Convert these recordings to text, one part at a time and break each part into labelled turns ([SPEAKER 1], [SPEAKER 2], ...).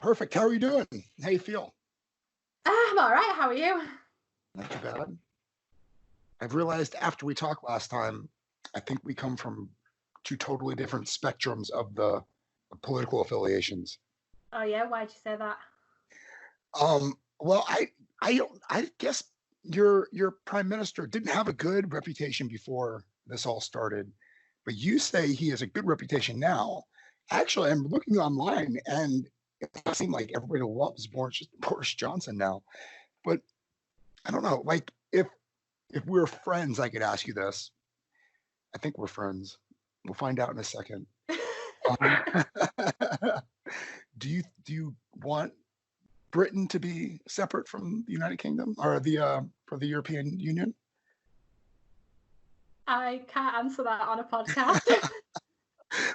[SPEAKER 1] Perfect. How are you doing? How you feel?
[SPEAKER 2] I'm all right. How are you?
[SPEAKER 1] Not too bad. I've realized after we talked last time, I think we come from two totally different spectrums of the political affiliations.
[SPEAKER 2] Oh yeah, why'd you say that?
[SPEAKER 1] Well, I guess your prime minister didn't have a good reputation before this all started, but you say he has a good reputation now. Actually, I'm looking online, and it seems like everybody loves Boris Johnson now. But I don't know, like if we're friends, I could ask you this. I think we're friends. We'll find out in a second. Um, do you want Britain to be separate from the United Kingdom or the for the European Union?
[SPEAKER 2] I can't answer that on a podcast.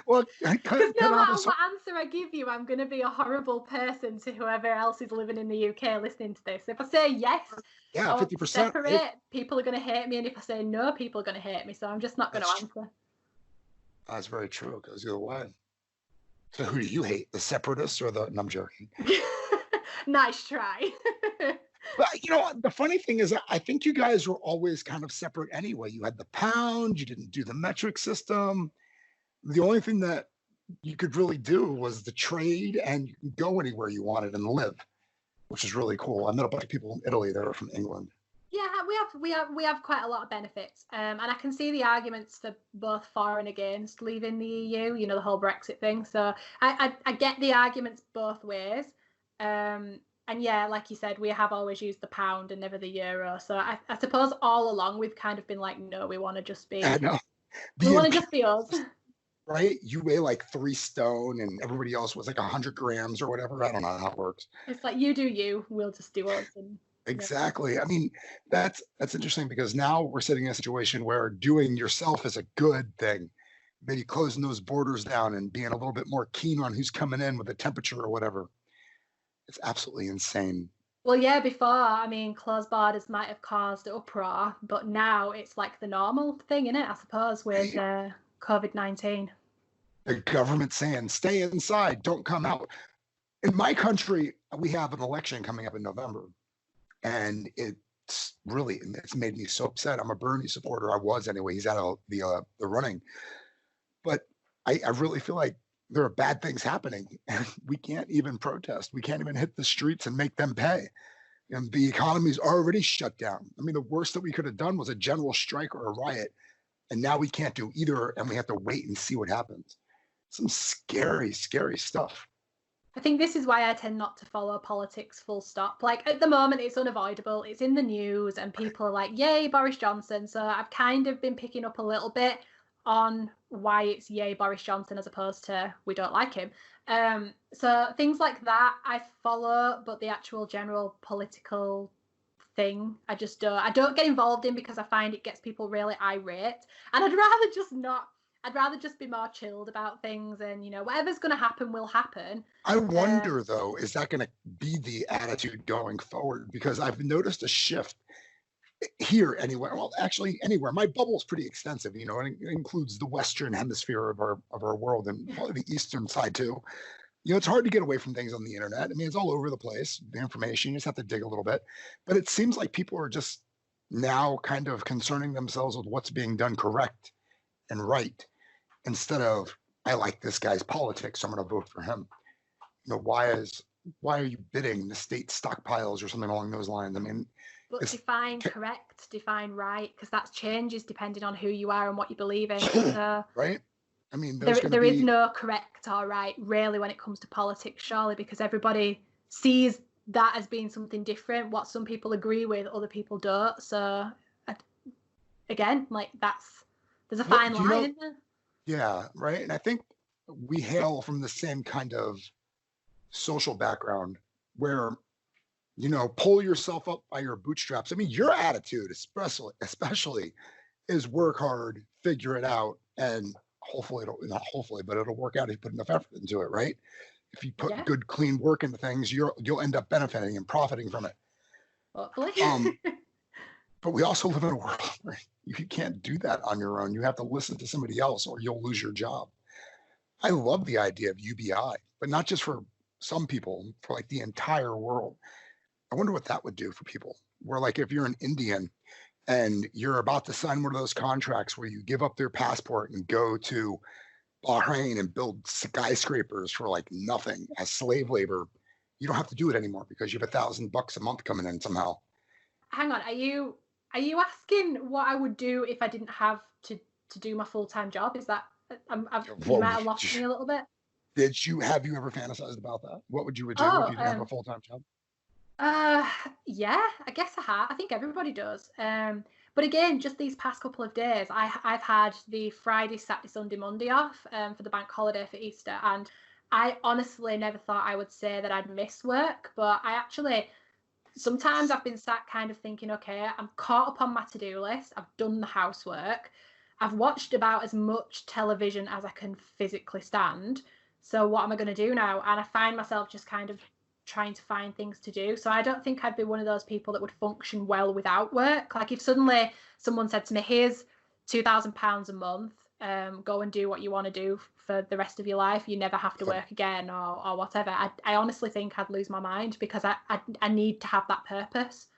[SPEAKER 1] Well, I
[SPEAKER 2] Because no matter what answer I give you, I'm going to be a horrible person to whoever else is living in the UK listening to this. If I say yes,
[SPEAKER 1] yeah, 50%.
[SPEAKER 2] Separate, people are going to hate me, and if I say no, people are going to hate me. So I'm just not going to answer.
[SPEAKER 1] That's very true. It goes either way. So who do you hate, the separatists or the? No, I'm joking.
[SPEAKER 2] Nice try.
[SPEAKER 1] But the funny thing is, I think you guys were always kind of separate anyway. You had the pound, you didn't do the metric system. The only thing that you could really do was the trade, and you can go anywhere you wanted and live, which is really cool. I met a bunch of people in Italy that are from England.
[SPEAKER 2] Yeah, we have quite a lot of benefits, and I can see the arguments for both for and against leaving the EU. You know, the whole Brexit thing. So I get the arguments both ways. And yeah, like you said, we have always used the pound and never the euro. So I suppose all along we've kind of been like, no, we want to just be.
[SPEAKER 1] I know.
[SPEAKER 2] We want to just be us.
[SPEAKER 1] Right? You weigh like 3 stone and everybody else was like 100 grams or whatever. I don't know how it works.
[SPEAKER 2] It's like, you do you, we'll just do us.
[SPEAKER 1] Exactly. I mean, that's interesting because now we're sitting in a situation where doing yourself is a good thing. Maybe closing those borders down and being a little bit more keen on who's coming in with the temperature or whatever. It's absolutely insane.
[SPEAKER 2] Well, yeah, before, I mean, closed borders might have caused uproar, but now it's like the normal thing, isn't it? I suppose, with COVID-19.
[SPEAKER 1] The government saying, stay inside, don't come out. In my country, we have an election coming up in November, and it's made me so upset. I'm a Bernie supporter. I was anyway. He's out of the running. But I really feel like there are bad things happening, and we can't even protest. We can't even hit the streets and make them pay. And the economy's already shut down. I mean, the worst that we could have done was a general strike or a riot, and now we can't do either, and we have to wait and see what happens. Some scary, scary stuff.
[SPEAKER 2] I think this is why I tend not to follow politics full stop. Like, at the moment, it's unavoidable. It's in the news, and people are like, yay, Boris Johnson. So I've kind of been picking up a little bit on why it's yay Boris Johnson as opposed to we don't like him. So things like that I follow, but the actual general political thing I don't get involved in because I find it gets people really irate, and I'd rather just be more chilled about things, and whatever's going to happen will happen.
[SPEAKER 1] I wonder though, is that going to be the attitude going forward? Because I've noticed a shift here anywhere. Well, actually anywhere. My bubble is pretty extensive, and it includes the Western hemisphere of our world and probably the Eastern side too. It's hard to get away from things on the internet. I mean, it's all over the place. The information, you just have to dig a little bit. But it seems like people are just now kind of concerning themselves with what's being done correct and right, instead of, I like this guy's politics, so I'm going to vote for him. Why are you bidding the state stockpiles or something along those lines? I mean,
[SPEAKER 2] but define correct, define right, because that changes depending on who you are and what you believe in. So,
[SPEAKER 1] right? I mean,
[SPEAKER 2] there is no correct or right really when it comes to politics, surely, because everybody sees that as being something different. What some people agree with, other people don't. So again, like there's a fine line, isn't there?
[SPEAKER 1] Yeah, right. And I think we hail from the same kind of social background where, pull yourself up by your bootstraps. I mean, your attitude, especially is work hard, figure it out, and it'll work out if you put enough effort into it, right? If you put good, clean work into things, you'll end up benefiting and profiting from it.
[SPEAKER 2] Hopefully.
[SPEAKER 1] But we also live in a world where you can't do that on your own. You have to listen to somebody else or you'll lose your job. I love the idea of UBI, but not just for some people for like the entire world. I wonder what that would do for people. Where like if you're an Indian and you're about to sign one of those contracts where you give up their passport and go to Bahrain and build skyscrapers for like nothing as slave labor, you don't have to do it anymore because you have $1,000 a month coming in somehow.
[SPEAKER 2] Hang on, are you asking what I would do if I didn't have to do my full-time job? Is that you
[SPEAKER 1] Well,
[SPEAKER 2] might have lost me a little bit.
[SPEAKER 1] have you ever fantasized about that? What would you do if
[SPEAKER 2] Oh,
[SPEAKER 1] you didn't have a full-time job?
[SPEAKER 2] uh, yeah, I guess I have. I think everybody does. But again, just these past couple of days, I've had the Friday, Saturday, Sunday, Monday off for the bank holiday for Easter, and I honestly never thought I would say that I'd miss work, but I actually sometimes I've been sat kind of thinking, okay, I'm caught up on my to-do list. I've done the housework. I've watched about as much television as I can physically stand. So what am I going to do now? And I find myself just kind of trying to find things to do. So I don't think I'd be one of those people that would function well without work. Like if suddenly someone said to me, here's £2,000 a month, go and do what you want to do for the rest of your life. You never have to work again or whatever. I honestly think I'd lose my mind because I need to have that purpose.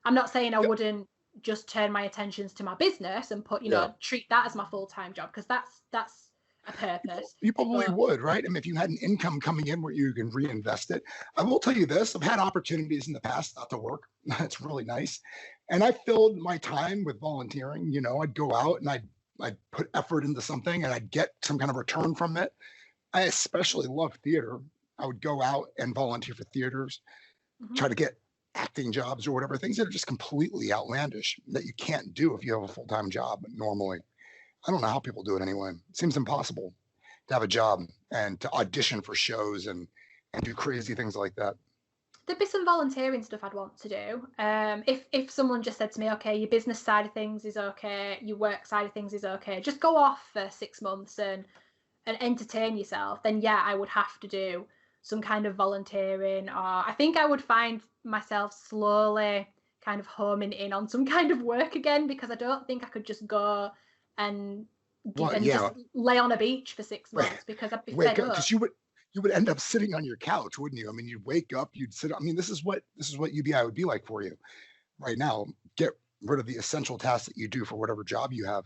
[SPEAKER 2] I'm not saying I wouldn't just turn my attentions to my business and put, treat that as my full-time job because that's a purpose.
[SPEAKER 1] You probably would, right? I mean, if you had an income coming in where you can reinvest it. I will tell you this, I've had opportunities in the past not to work. That's really nice. And I filled my time with volunteering. I'd go out and I'd put effort into something and I'd get some kind of return from it. I especially love theater. I would go out and volunteer for theaters, try to get acting jobs or whatever, things that are just completely outlandish that you can't do if you have a full-time job normally. I don't know how people do it anyway. It seems impossible to have a job and to audition for shows and do crazy things like that.
[SPEAKER 2] There'd be some volunteering stuff I'd want to do. If someone just said to me, okay, your business side of things is okay, your work side of things is okay, just go off for 6 months and entertain yourself, then yeah, I would have to do some kind of volunteering, or I think I would find myself slowly kind of homing in on some kind of work again because I don't think I could just go and just lay on a beach for 6 months because I'd be fed up.
[SPEAKER 1] Because you would end up sitting on your couch, wouldn't you? I mean, you'd wake up, you'd sit. I mean, this is what UBI would be like for you right now. Get rid of the essential tasks that you do for whatever job you have,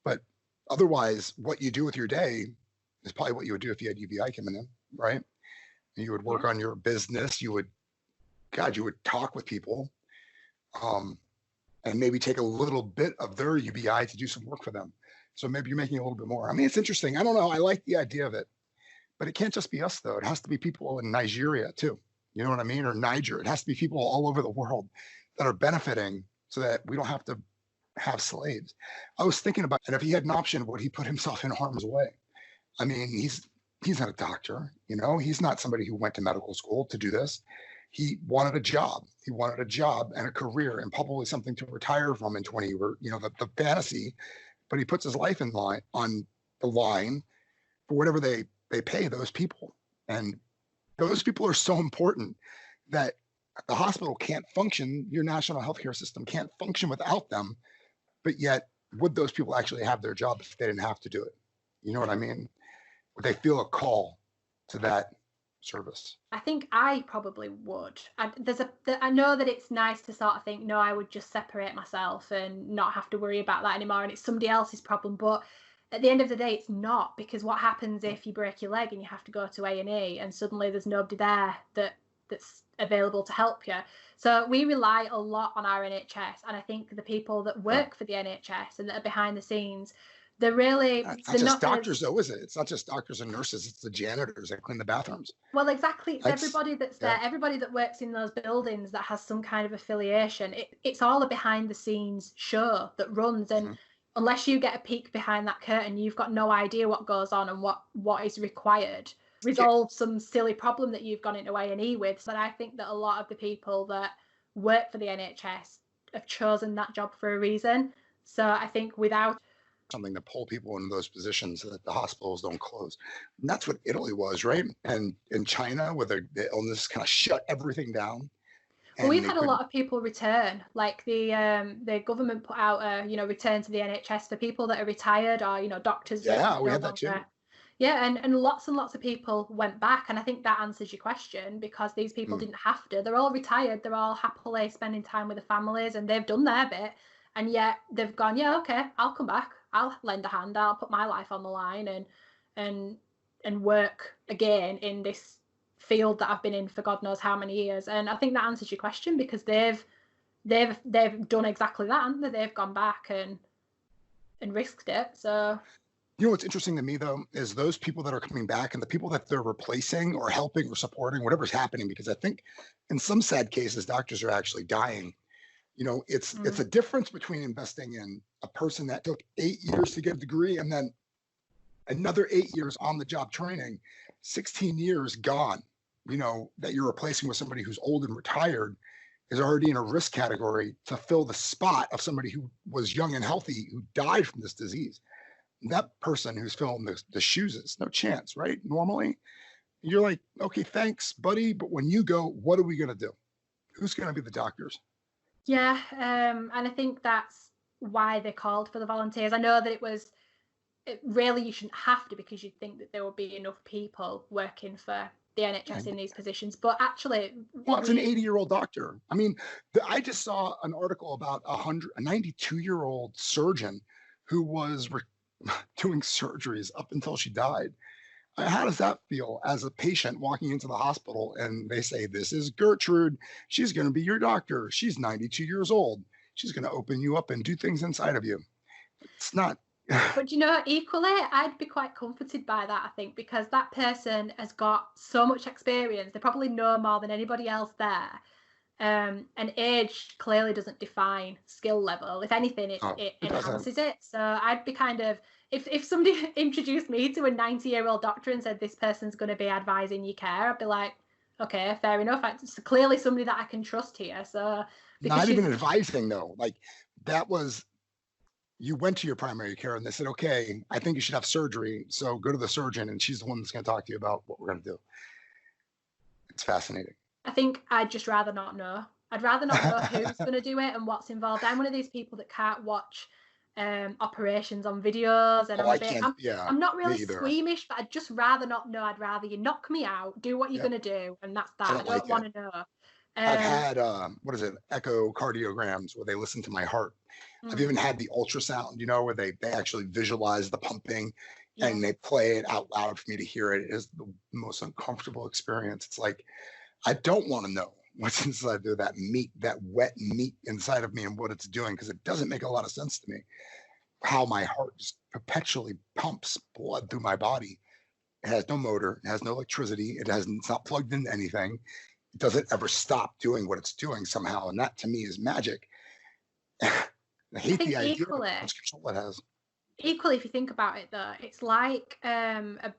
[SPEAKER 1] but otherwise, what you do with your day is probably what you would do if you had UBI coming in, right? And you would work on your business. You would talk with people, and maybe take a little bit of their UBI to do some work for them. So maybe you're making a little bit more. I mean, it's interesting. I don't know. I like the idea of it, but it can't just be us though. It has to be people in Nigeria too. You know what I mean? Or Niger. It has to be people all over the world that are benefiting so that we don't have to have slaves. I was thinking about, and if he had an option, would he put himself in harm's way? I mean, he's not a doctor, he's not somebody who went to medical school to do this. He wanted a job. He wanted a job and a career and probably something to retire from in 20 years, the fantasy, but he puts his life on the line for whatever they pay those people. And those people are so important that the hospital can't function. Your national healthcare system can't function without them. But yet, would those people actually have their job if they didn't have to do it? You know what I mean? Would they feel a call to that service?
[SPEAKER 2] I think I probably would. I know that it's nice to sort of think, no, I would just separate myself and not have to worry about that anymore, and it's somebody else's problem. But at the end of the day, it's not, because what happens if you break your leg and you have to go to A&E and suddenly there's nobody there that's available to help you? So we rely a lot on our NHS, and I think the people that work for the NHS and that are behind the scenes, they're really...
[SPEAKER 1] It's not just doctors though, is it? It's not just doctors and nurses, it's the janitors that clean the bathrooms.
[SPEAKER 2] Well, exactly. It's everybody that's there, everybody that works in those buildings that has some kind of affiliation. It's all a behind the scenes show that runs, and unless you get a peek behind that curtain, you've got no idea what goes on and what is required. Resolve some silly problem that you've gone into A&E with. So I think that a lot of the people that work for the NHS have chosen that job for a reason. So I think without
[SPEAKER 1] something to pull people into those positions so that the hospitals don't close. And that's what Italy was, right? And in China, where the illness kind of shut everything down.
[SPEAKER 2] Well, we've had a lot of people return. Like the government put out a return to the NHS for people that are retired or doctors.
[SPEAKER 1] Yeah, we had that too.
[SPEAKER 2] Yeah, and lots of people went back, and I think that answers your question, because these people
[SPEAKER 1] Mm.
[SPEAKER 2] didn't have to. They're all retired. They're all happily spending time with their families, and they've done their bit. And yet they've gone, yeah, okay, I'll come back. I'll lend a hand. I'll put my life on the line and and work again in this field that I've been in for God knows how many years. And I think that answers your question, because they've done exactly that, haven't they? They've gone back and risked it. So
[SPEAKER 1] You know what's interesting to me though is those people that are coming back and the people that they're replacing or helping or supporting, whatever's happening, because I think in some sad cases, doctors are actually dying. You know, it's a difference between investing in a person that took 8 years to get a degree and then another 8 years on the job training, 16 years gone, you know, that you're replacing with somebody who's old and retired, is already in a risk category to fill the spot of somebody who was young and healthy who died from this disease. That person who's filling the shoes is no chance, right? Normally, you're like, okay, thanks, buddy. But when you go, what are we going to do? Who's going to be the doctors?
[SPEAKER 2] yeah, and I think that's why they called for the volunteers. I know that really you shouldn't have to, because you'd think that there would be enough people working for the NHS in these positions. But actually,
[SPEAKER 1] well, it's an 80-year-old doctor. I mean, I just saw an article about a 92-year-old surgeon who was doing surgeries up until she died. How does that feel as a patient walking into the hospital and they say, this is Gertrude. She's going to be your doctor. She's 92 years old. She's going to open you up and do things inside of you. It's not.
[SPEAKER 2] But you know, equally, I'd be quite comforted by that, I think, because that person has got so much experience. They probably know more than anybody else there. And age clearly doesn't define skill level. If anything, it enhances it. So I'd be kind of, if somebody introduced me to a 90-year-old doctor and said this person's going to be advising your care, I'd be like, okay, fair enough. It's clearly somebody that I can trust here. So
[SPEAKER 1] not even advising though, like that was, you went to your primary care and they said, okay, I think you should have surgery. So go to the surgeon and she's the one that's going to talk to you about what we're going to do. It's fascinating.
[SPEAKER 2] I think I'd just rather not know. I'd rather not know who's going to do it and what's involved. I'm one of these people that can't watch operations on videos, and I'm not really squeamish, but I'd just rather not know. I'd rather you knock me out, do what you're going to do, and that's that. I don't want to know.
[SPEAKER 1] I've had echocardiograms where they listen to my heart. I've even had the ultrasound, you know, where they actually visualize the pumping and they play it out loud for me to hear it. It is the most uncomfortable experience. It's like, I don't want to know what's inside there, that meat, that wet meat inside of me and what it's doing, because it doesn't make a lot of sense to me. How my heart just perpetually pumps blood through my body. It has no motor, it has no electricity, it's not plugged into anything. It doesn't ever stop doing what it's doing somehow. And that to me is magic. I hate the idea of how much control it has.
[SPEAKER 2] Equally, if you think about it, though, it's like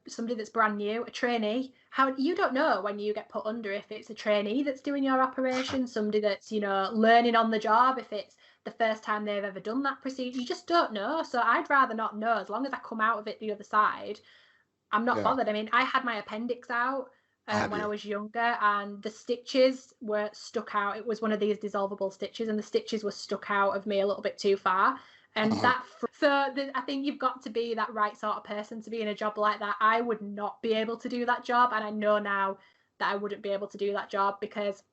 [SPEAKER 2] somebody that's brand new, a trainee. How you don't know when you get put under if it's a trainee that's doing your operation, somebody that's, you know, learning on the job, if it's the first time they've ever done that procedure. You just don't know. So I'd rather not know. As long as I come out of it the other side, I'm not bothered. I mean, I had my appendix out when I was younger, and the stitches were stuck out. It was one of these dissolvable stitches, and the stitches were stuck out of me a little bit too far. And I think you've got to be that right sort of person to be in a job like that. I would not be able to do that job, and I know now that I wouldn't be able to do that job, because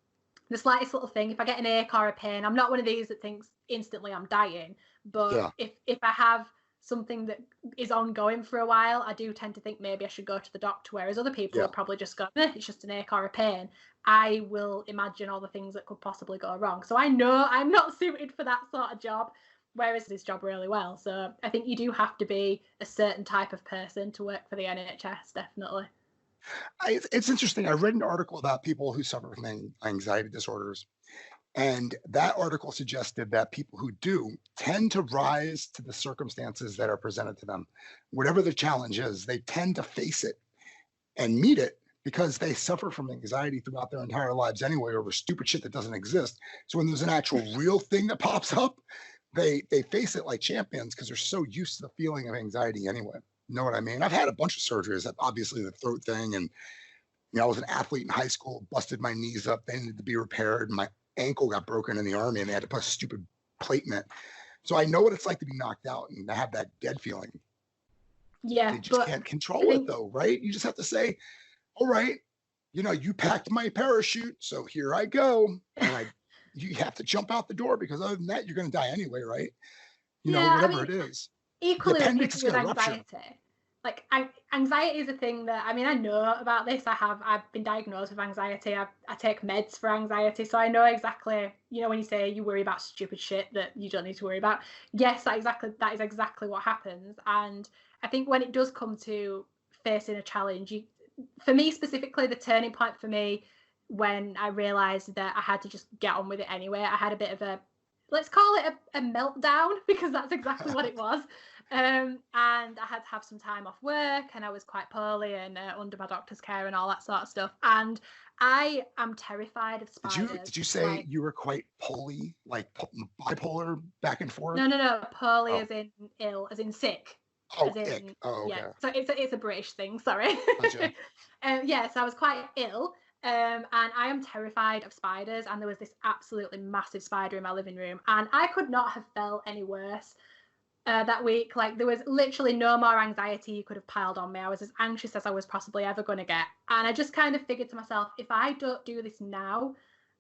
[SPEAKER 2] the slightest little thing, if I get an ache or a pain, I'm not one of these that thinks instantly I'm dying. But if I have something that is ongoing for a while, I do tend to think maybe I should go to the doctor, whereas other people will probably just go, it's just an ache or a pain. I will imagine all the things that could possibly go wrong. So I know I'm not suited for that sort of job, whereas this job really well. So I think you do have to be a certain type of person to work for the NHS, definitely.
[SPEAKER 1] It's interesting. I read an article about people who suffer from anxiety disorders. And that article suggested that people who do tend to rise to the circumstances that are presented to them. Whatever the challenge is, they tend to face it and meet it, because they suffer from anxiety throughout their entire lives anyway over stupid shit that doesn't exist. So when there's an actual real thing that pops up, they face it like champions, because they're so used to the feeling of anxiety anyway. You know what I mean? I've had a bunch of surgeries, obviously the throat thing. And, you know, I was an athlete in high school, busted my knees up. They needed to be repaired. My ankle got broken in the Army and they had to put a stupid plate in it. So I know what it's like to be knocked out and to have that dead feeling.
[SPEAKER 2] Yeah,
[SPEAKER 1] They just
[SPEAKER 2] but
[SPEAKER 1] can't
[SPEAKER 2] I
[SPEAKER 1] control it
[SPEAKER 2] think
[SPEAKER 1] though, right? You just have to say, all right, you packed my parachute, so here I go. And you have to jump out the door because other than that, you're going to die anyway, right?
[SPEAKER 2] yeah, I
[SPEAKER 1] Whatever
[SPEAKER 2] mean,
[SPEAKER 1] it is. The
[SPEAKER 2] equally with
[SPEAKER 1] appendix
[SPEAKER 2] people
[SPEAKER 1] is
[SPEAKER 2] with
[SPEAKER 1] going to rupture.
[SPEAKER 2] anxiety, like anxiety is a thing that, I mean, I know about this. I've been diagnosed with anxiety. I take meds for anxiety, so I know exactly, when you say you worry about stupid shit that you don't need to worry about. Yes, that is exactly what happens. And I think when it does come to facing a challenge, for me specifically, the turning point for me, when I realized that I had to just get on with it anyway, I had a bit of a, let's call it a meltdown, because that's exactly what it was. And I had to have some time off work, and I was quite poorly and under my doctor's care and all that sort of stuff. And I am terrified of spiders.
[SPEAKER 1] Did you say you were quite poly, like bipolar, back and forth?
[SPEAKER 2] No. Poorly
[SPEAKER 1] Oh.
[SPEAKER 2] as in ill, as in sick.
[SPEAKER 1] Oh,
[SPEAKER 2] As in,
[SPEAKER 1] ick. Oh, okay.
[SPEAKER 2] yeah. So it's a British thing. Sorry.
[SPEAKER 1] Gotcha.
[SPEAKER 2] Yeah. So I was quite ill. And I am terrified of spiders. And there was this absolutely massive spider in my living room, and I could not have felt any worse. That week, like, there was literally no more anxiety you could have piled on me. I was as anxious as I was possibly ever going to get. And I just kind of figured to myself, if I don't do this now,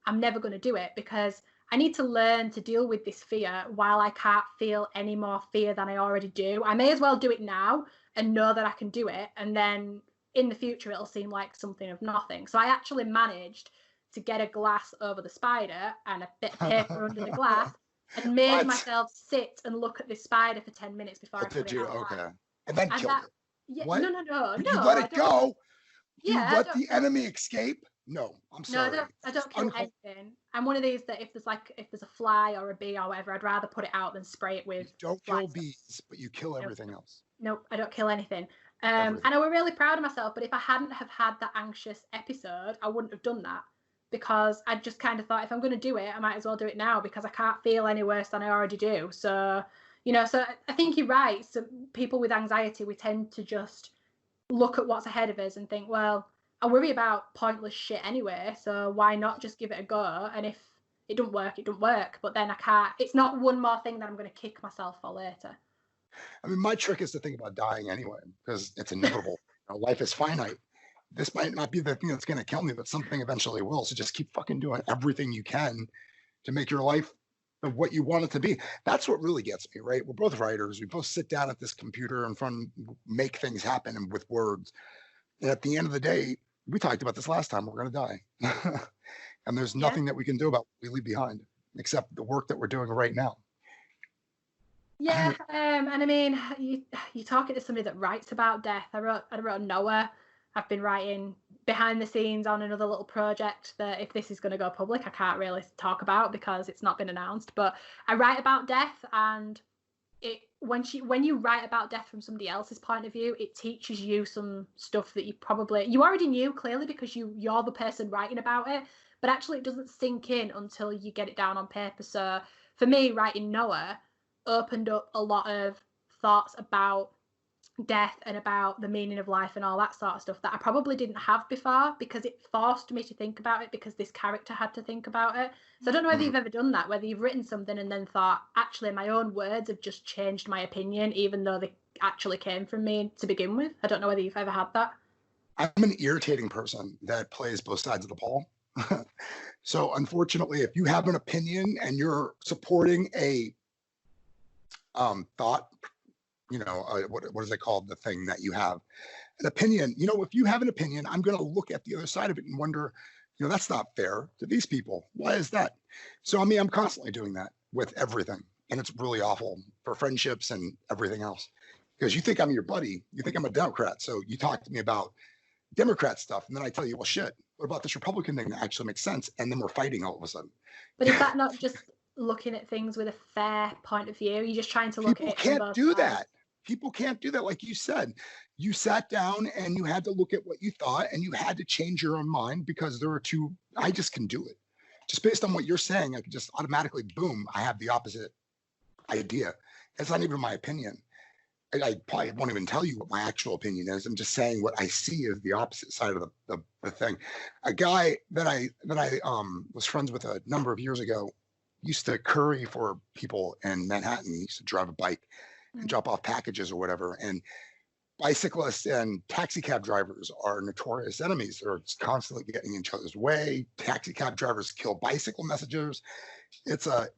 [SPEAKER 2] I'm never going to do it, because I need to learn to deal with this fear while I can't feel any more fear than I already do. I may as well do it now and know that I can do it. And then in the future, it'll seem like something of nothing. So I actually managed to get a glass over the spider and a bit of paper under the glass, and made myself sit and look at this spider for 10 minutes before I put it out.
[SPEAKER 1] Okay. And then killed it.
[SPEAKER 2] Yeah,
[SPEAKER 1] What?
[SPEAKER 2] no.
[SPEAKER 1] You let it go? You
[SPEAKER 2] Yeah,
[SPEAKER 1] let the enemy escape? No, I'm sorry.
[SPEAKER 2] No, I don't kill anything. I'm one of these that if there's a fly or a bee or whatever, I'd rather put it out than spray it with.
[SPEAKER 1] You don't kill bees, but you kill everything else.
[SPEAKER 2] Nope, I don't kill anything. And I was really proud of myself. But if I hadn't have had that anxious episode, I wouldn't have done that, because I just kind of thought, if I'm going to do it, I might as well do it now, because I can't feel any worse than I already do. So, so I think you're right. So people with anxiety, we tend to just look at what's ahead of us and think, well, I worry about pointless shit anyway, so why not just give it a go? And if it don't work, it don't work. But then I can't, it's not one more thing that I'm going to kick myself for later.
[SPEAKER 1] I mean, my trick is to think about dying anyway, because it's inevitable. Life is finite. This might not be the thing that's going to kill me, but something eventually will. So just keep fucking doing everything you can to make your life what you want it to be. That's what really gets me, right? We're both writers. We both sit down at this computer in front, make things happen, and with words. And at the end of the day, we talked about this last time, we're going to die. And there's nothing that we can do about what we leave behind, except the work that we're doing right now.
[SPEAKER 2] Yeah, and I mean, you talking to somebody that writes about death. I wrote Noah. I've been writing behind the scenes on another little project that, if this is going to go public, I can't really talk about because it's not been announced. But I write about death, and when you write about death from somebody else's point of view, it teaches you some stuff that you already knew, clearly, because you're the person writing about it. But actually, it doesn't sink in until you get it down on paper. So for me, writing Noah opened up a lot of thoughts about death and about the meaning of life and all that sort of stuff that I probably didn't have before, because it forced me to think about it, because this character had to think about it. So I don't know whether you've ever done that, whether you've written something and then thought, actually, my own words have just changed my opinion, even though they actually came from me to begin with. I don't know whether you've ever had that.
[SPEAKER 1] I'm an irritating person that plays both sides of the ball. So unfortunately, if you have an opinion and you're supporting a thought, what is it called? The thing that you have an opinion, if you have an opinion, I'm going to look at the other side of it and wonder, that's not fair to these people. Why is that? So, I mean, I'm constantly doing that with everything. And it's really awful for friendships and everything else, because you think I'm your buddy. You think I'm a Democrat. So you talk to me about Democrat stuff. And then I tell you, well, shit, what about this Republican thing that actually makes sense? And then we're fighting all of a sudden.
[SPEAKER 2] But is that not just looking at things with a fair point of view? You're just trying to look at it.
[SPEAKER 1] People can't do that. People can't do that. Like you said, you sat down and you had to look at what you thought, and you had to change your own mind, because there are two. I just can do it. Just based on what you're saying, I can just automatically, boom, I have the opposite idea. It's not even my opinion. I probably won't even tell you what my actual opinion is. I'm just saying what I see is the opposite side of the thing. A guy that I was friends with a number of years ago used to curry for people in Manhattan. He used to drive a bike and drop off packages or whatever. And bicyclists and taxi cab drivers are notorious enemies. They're constantly getting in each other's way. Taxi cab drivers kill bicycle messengers. It's a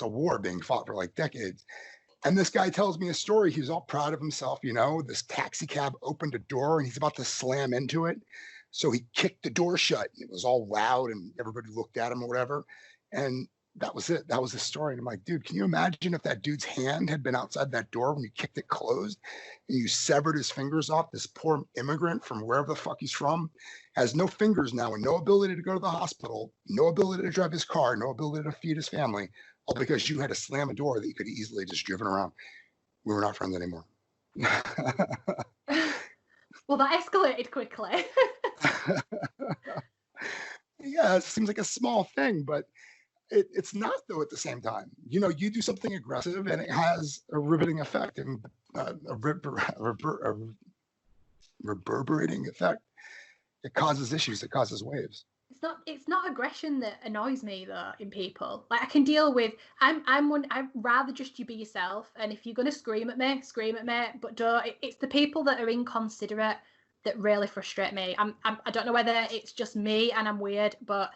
[SPEAKER 1] war being fought for like decades. And this guy tells me a story. He's all proud of himself. This taxi cab opened a door and he's about to slam into it. So he kicked the door shut. It was all loud and everybody looked at him or whatever. And that was it. That was the story. And I'm like, dude, can you imagine if that dude's hand had been outside that door when you kicked it closed and you severed his fingers off? This poor immigrant from wherever the fuck he's from has no fingers now and no ability to go to the hospital, no ability to drive his car, no ability to feed his family, all because you had to slam a door that you could easily just driven around. We were not friends anymore.
[SPEAKER 2] Well, that escalated quickly.
[SPEAKER 1] Yeah, it seems like a small thing, but it's not, though, at the same time. You do something aggressive and it has a riveting effect and a reverberating effect. It causes issues. It causes waves.
[SPEAKER 2] It's not aggression that annoys me though in people. Like I can deal with. I'd rather just you be yourself. And if you're gonna scream at me. But don't. It's the people that are inconsiderate that really frustrate me. I don't know whether it's just me and I'm weird, but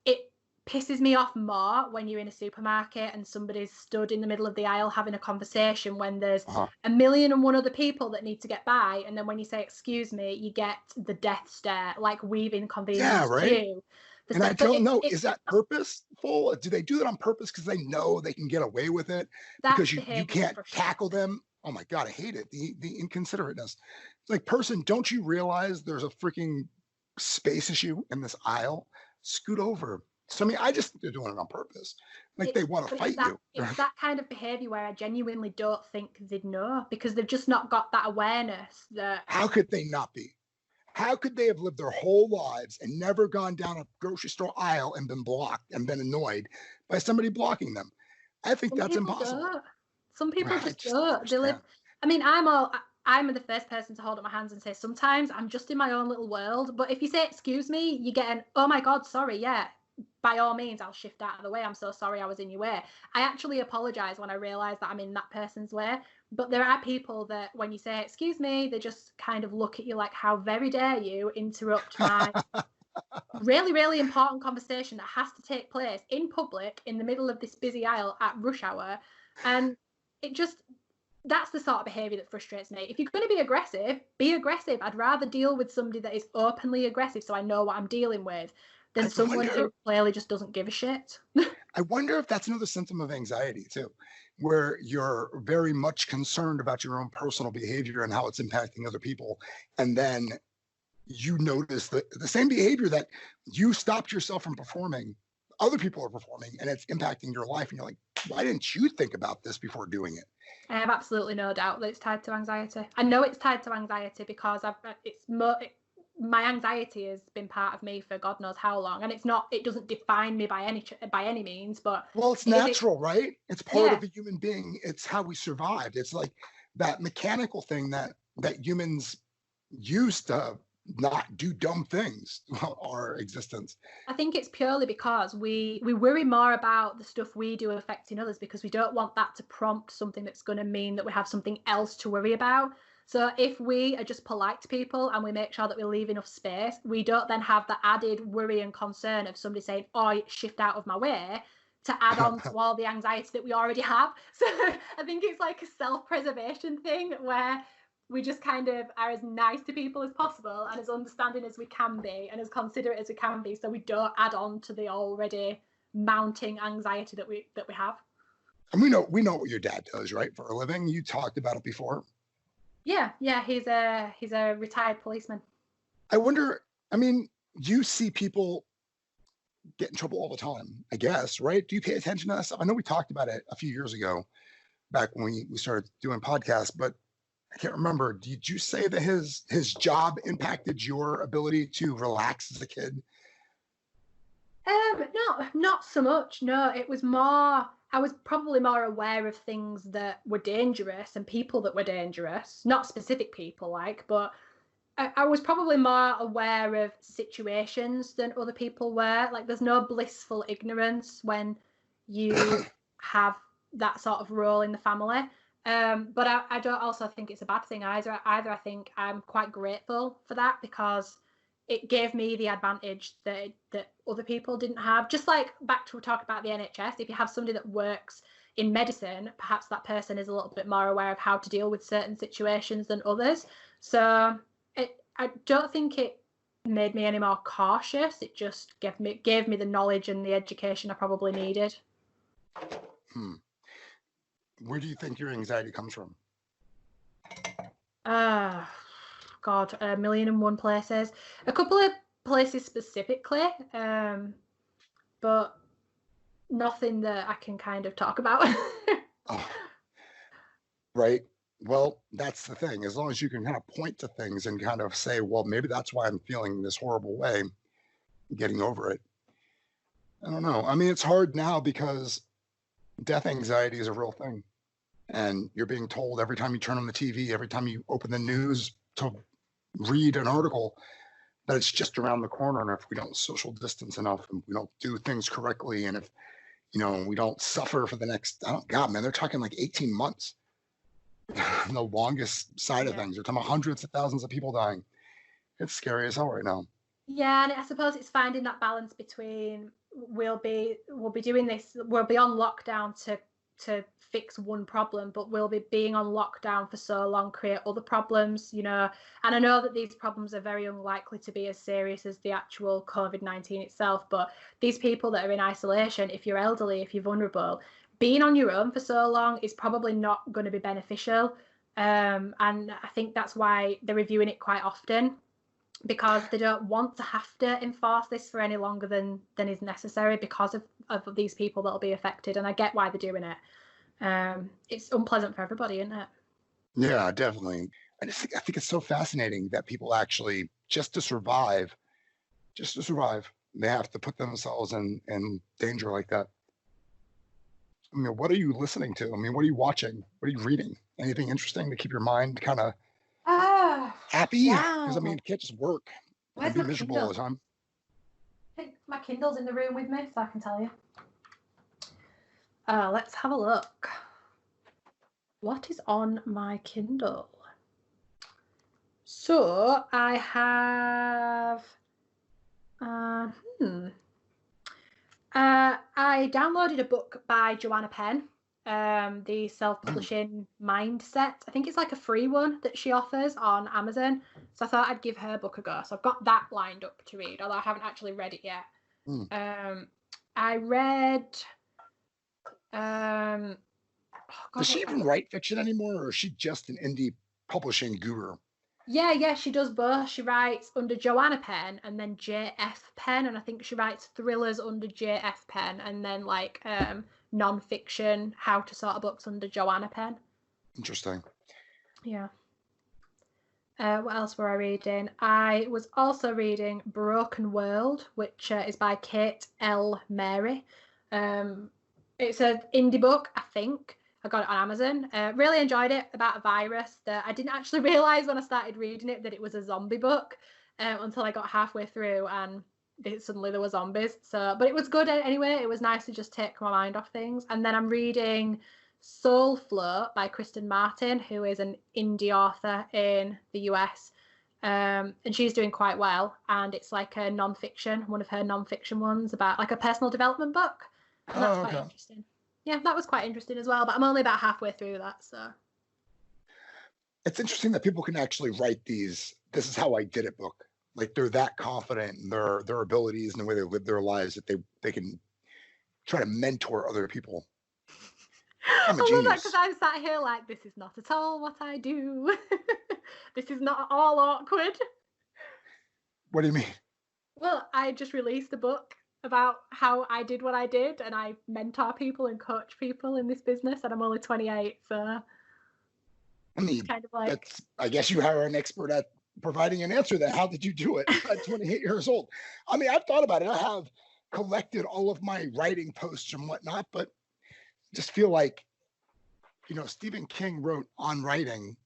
[SPEAKER 2] it pisses me off more when you're in a supermarket and somebody's stood in the middle of the aisle having a conversation when there's a million and one other people that need to get by, and then when you say excuse me you get the death stare, like we've inconvenienced you.
[SPEAKER 1] And I don't know, is that purposeful? Do they do that on purpose because they know they can get away with it because you can't tackle them? Oh my God, I hate it. The inconsiderateness. It's like, person, don't you realize there's a freaking space issue in this aisle? Scoot over. So, I just think they're doing it on purpose. Like they want to fight you.
[SPEAKER 2] It's that kind of behavior where I genuinely don't think they'd know because they've just not got that awareness that.
[SPEAKER 1] How could they not be? How could they have lived their whole lives and never gone down a grocery store aisle and been blocked and been annoyed by somebody blocking them? I think that's impossible.
[SPEAKER 2] Some people just don't. They live. I'm the first person to hold up my hands and say, sometimes I'm just in my own little world. But if you say, excuse me, you get an, oh my God, sorry, yeah. By all means, I'll shift out of the way. I'm so sorry I was in your way. I actually apologize when I realize that I'm in that person's way. But there are people that when you say, excuse me, they just kind of look at you like, how very dare you interrupt my really, really important conversation that has to take place in public in the middle of this busy aisle at rush hour. And that's the sort of behavior that frustrates me. If you're going to be aggressive. I'd rather deal with somebody that is openly aggressive so I know what I'm dealing with than someone who clearly just doesn't give a shit.
[SPEAKER 1] I wonder if that's another symptom of anxiety too, where you're very much concerned about your own personal behavior and how it's impacting other people. And then you notice the same behavior that you stopped yourself from performing, other people are performing, and it's impacting your life. And you're like, why didn't you think about this before doing it?
[SPEAKER 2] I have absolutely no doubt that it's tied to anxiety. I know it's tied to anxiety because my anxiety has been part of me for God knows how long, and it doesn't define me by any means, but
[SPEAKER 1] it's natural, right? It's part of a human being. It's how we survived. It's like that mechanical thing that humans use to not do dumb things our existence.
[SPEAKER 2] I think it's purely because we worry more about the stuff we do affecting others because we don't want that to prompt something that's going to mean that we have something else to worry about. So if we are just polite to people and we make sure that we leave enough space, we don't then have the added worry and concern of somebody saying, oh, shift out of my way, to add on to all the anxiety that we already have. So I think it's like a self-preservation thing where we just kind of are as nice to people as possible and as understanding as we can be and as considerate as we can be, so we don't add on to the already mounting anxiety that we have.
[SPEAKER 1] And we know what your dad does, right, for a living. You talked about it before.
[SPEAKER 2] Yeah, he's a retired policeman.
[SPEAKER 1] I wonder, you see people get in trouble all the time, I guess, right? Do you pay attention to that stuff? I know we talked about it a few years ago, back when we started doing podcasts, but I can't remember. Did you say that his job impacted your ability to relax as a kid?
[SPEAKER 2] No, not so much. No, it was more, I was probably more aware of things that were dangerous and people that were dangerous, not specific people but I was probably more aware of situations than other people were. Like there's no blissful ignorance when you have that sort of role in the family. But I don't also think it's a bad thing either. I think I'm quite grateful for that, because it gave me the advantage that other people didn't have. Just like back to talk about the NHS, if you have somebody that works in medicine, perhaps that person is a little bit more aware of how to deal with certain situations than others. So I don't think it made me any more cautious. It just gave me the knowledge and the education I probably needed.
[SPEAKER 1] Where do you think your anxiety comes from?
[SPEAKER 2] God, a million and one places. A couple of places specifically, but nothing that I can kind of talk about.
[SPEAKER 1] Right. Well, that's the thing. As long as you can kind of point to things and kind of say, well, maybe that's why I'm feeling this horrible way, getting over it. I don't know. I mean, it's hard now because death anxiety is a real thing. And you're being told every time you turn on the TV, every time you open the news to read an article, that it's just around the corner. And if we don't social distance enough, and we don't do things correctly, and if, we don't suffer for the next, God, man, they're talking like 18 months. The longest side of things. They're talking about hundreds of thousands of people dying. It's scary as hell right now.
[SPEAKER 2] Yeah, and I suppose it's finding that balance between we'll be doing this, we'll be on lockdown to fix one problem, but we'll be being on lockdown for so long create other problems, and I know that these problems are very unlikely to be as serious as the actual COVID-19 itself, but these people that are in isolation, if you're elderly, if you're vulnerable, being on your own for so long is probably not going to be beneficial, and I think that's why they're reviewing it quite often, because they don't want to have to enforce this for any longer than is necessary because of these people that'll be affected. And I get why they're doing it. It's unpleasant for everybody, isn't it?
[SPEAKER 1] Yeah, definitely. I think it's so fascinating that people actually, just to survive, they have to put themselves in danger like that. I mean, what are you listening to? I mean, what are you watching? What are you reading? Anything interesting to keep your mind kind of happy?
[SPEAKER 2] Yeah.
[SPEAKER 1] Because I mean, you can't just work and be miserable all the time.
[SPEAKER 2] I think my Kindle's in the room with me, so I can tell you. Let's have a look. What is on my Kindle? So I have. I downloaded a book by Joanna Penn, the self-publishing mindset. I think it's like a free one that she offers on Amazon. So I thought I'd give her book a go. So I've got that lined up to read, although I haven't actually read it yet. I read.
[SPEAKER 1] Does she even write fiction anymore, or is she just an indie publishing guru?
[SPEAKER 2] Yeah, she does both. She writes under Joanna Penn and then J.F. Penn, and I think she writes thrillers under J.F. Penn, and then like non-fiction, how to sort of books under Joanna Penn.
[SPEAKER 1] Interesting.
[SPEAKER 2] Yeah. What else were I reading? I was also reading Broken World, which is by Kate L. Mary. It's an indie book, I think. I got it on Amazon. Really enjoyed it, about a virus that I didn't actually realise when I started reading it that it was a zombie book until I got halfway through and suddenly there were zombies. But it was good anyway. It was nice to just take my mind off things. And then I'm reading Soul Float by Kristen Martin, who is an indie author in the US. And she's doing quite well. And it's like a non-fiction, one of her non-fiction ones about like a personal development book. And that's quite interesting. Yeah, that was quite interesting as well, but I'm only about halfway through that, so.
[SPEAKER 1] It's interesting that people can actually write these "this is how I did it" book. Like they're that confident in their abilities and the way they live their lives that they can try to mentor other people. I'm a genius. I love that,
[SPEAKER 2] because I'm sat here like, this is not at all what I do. This is not at all awkward.
[SPEAKER 1] What do you mean?
[SPEAKER 2] Well, I just released a book about how I did what I did, and I mentor people and coach people in this business, and I'm only 28, so
[SPEAKER 1] I mean, kind of like, I guess you are an expert at providing an answer then. How did you do it at 28 years old? I mean, I've thought about it. I have collected all of my writing posts and whatnot, but just feel like, Stephen King wrote on writing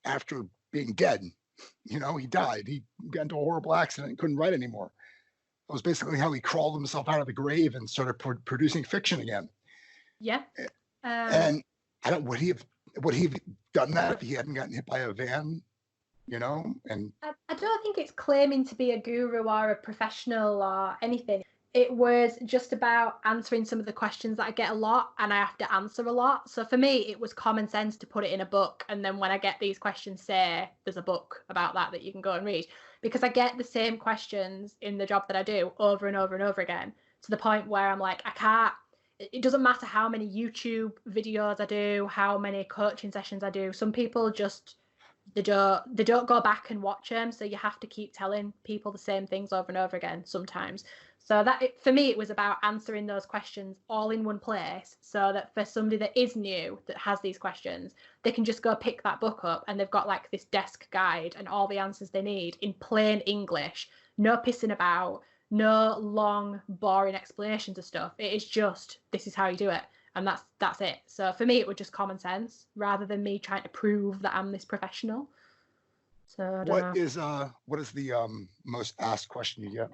[SPEAKER 1] after being dead. He died. He got into a horrible accident and couldn't write anymore. That was basically how he crawled himself out of the grave and started producing fiction again.
[SPEAKER 2] Yeah.
[SPEAKER 1] And would he have would he have done that if he hadn't gotten hit by a van? You know, and
[SPEAKER 2] I don't think it's claiming to be a guru or a professional or anything. It was just about answering some of the questions that I get a lot and I have to answer a lot. So for me, it was common sense to put it in a book. And then when I get these questions, say there's a book about that you can go and read, because I get the same questions in the job that I do over and over and over again, to the point where I'm like, I can't, it doesn't matter how many YouTube videos I do, how many coaching sessions I do. Some people just, they don't go back and watch them, so you have to keep telling people the same things over and over again sometimes. So for me, it was about answering those questions all in one place, so that for somebody that is new, that has these questions, they can just go pick that book up and they've got like this desk guide and all the answers they need in plain English, no pissing about, no long boring explanations of stuff. It is just, this is how you do it, and that's it. So for me, it was just common sense rather than me trying to prove that I'm this professional. So I don't know.
[SPEAKER 1] What is the most asked question you get?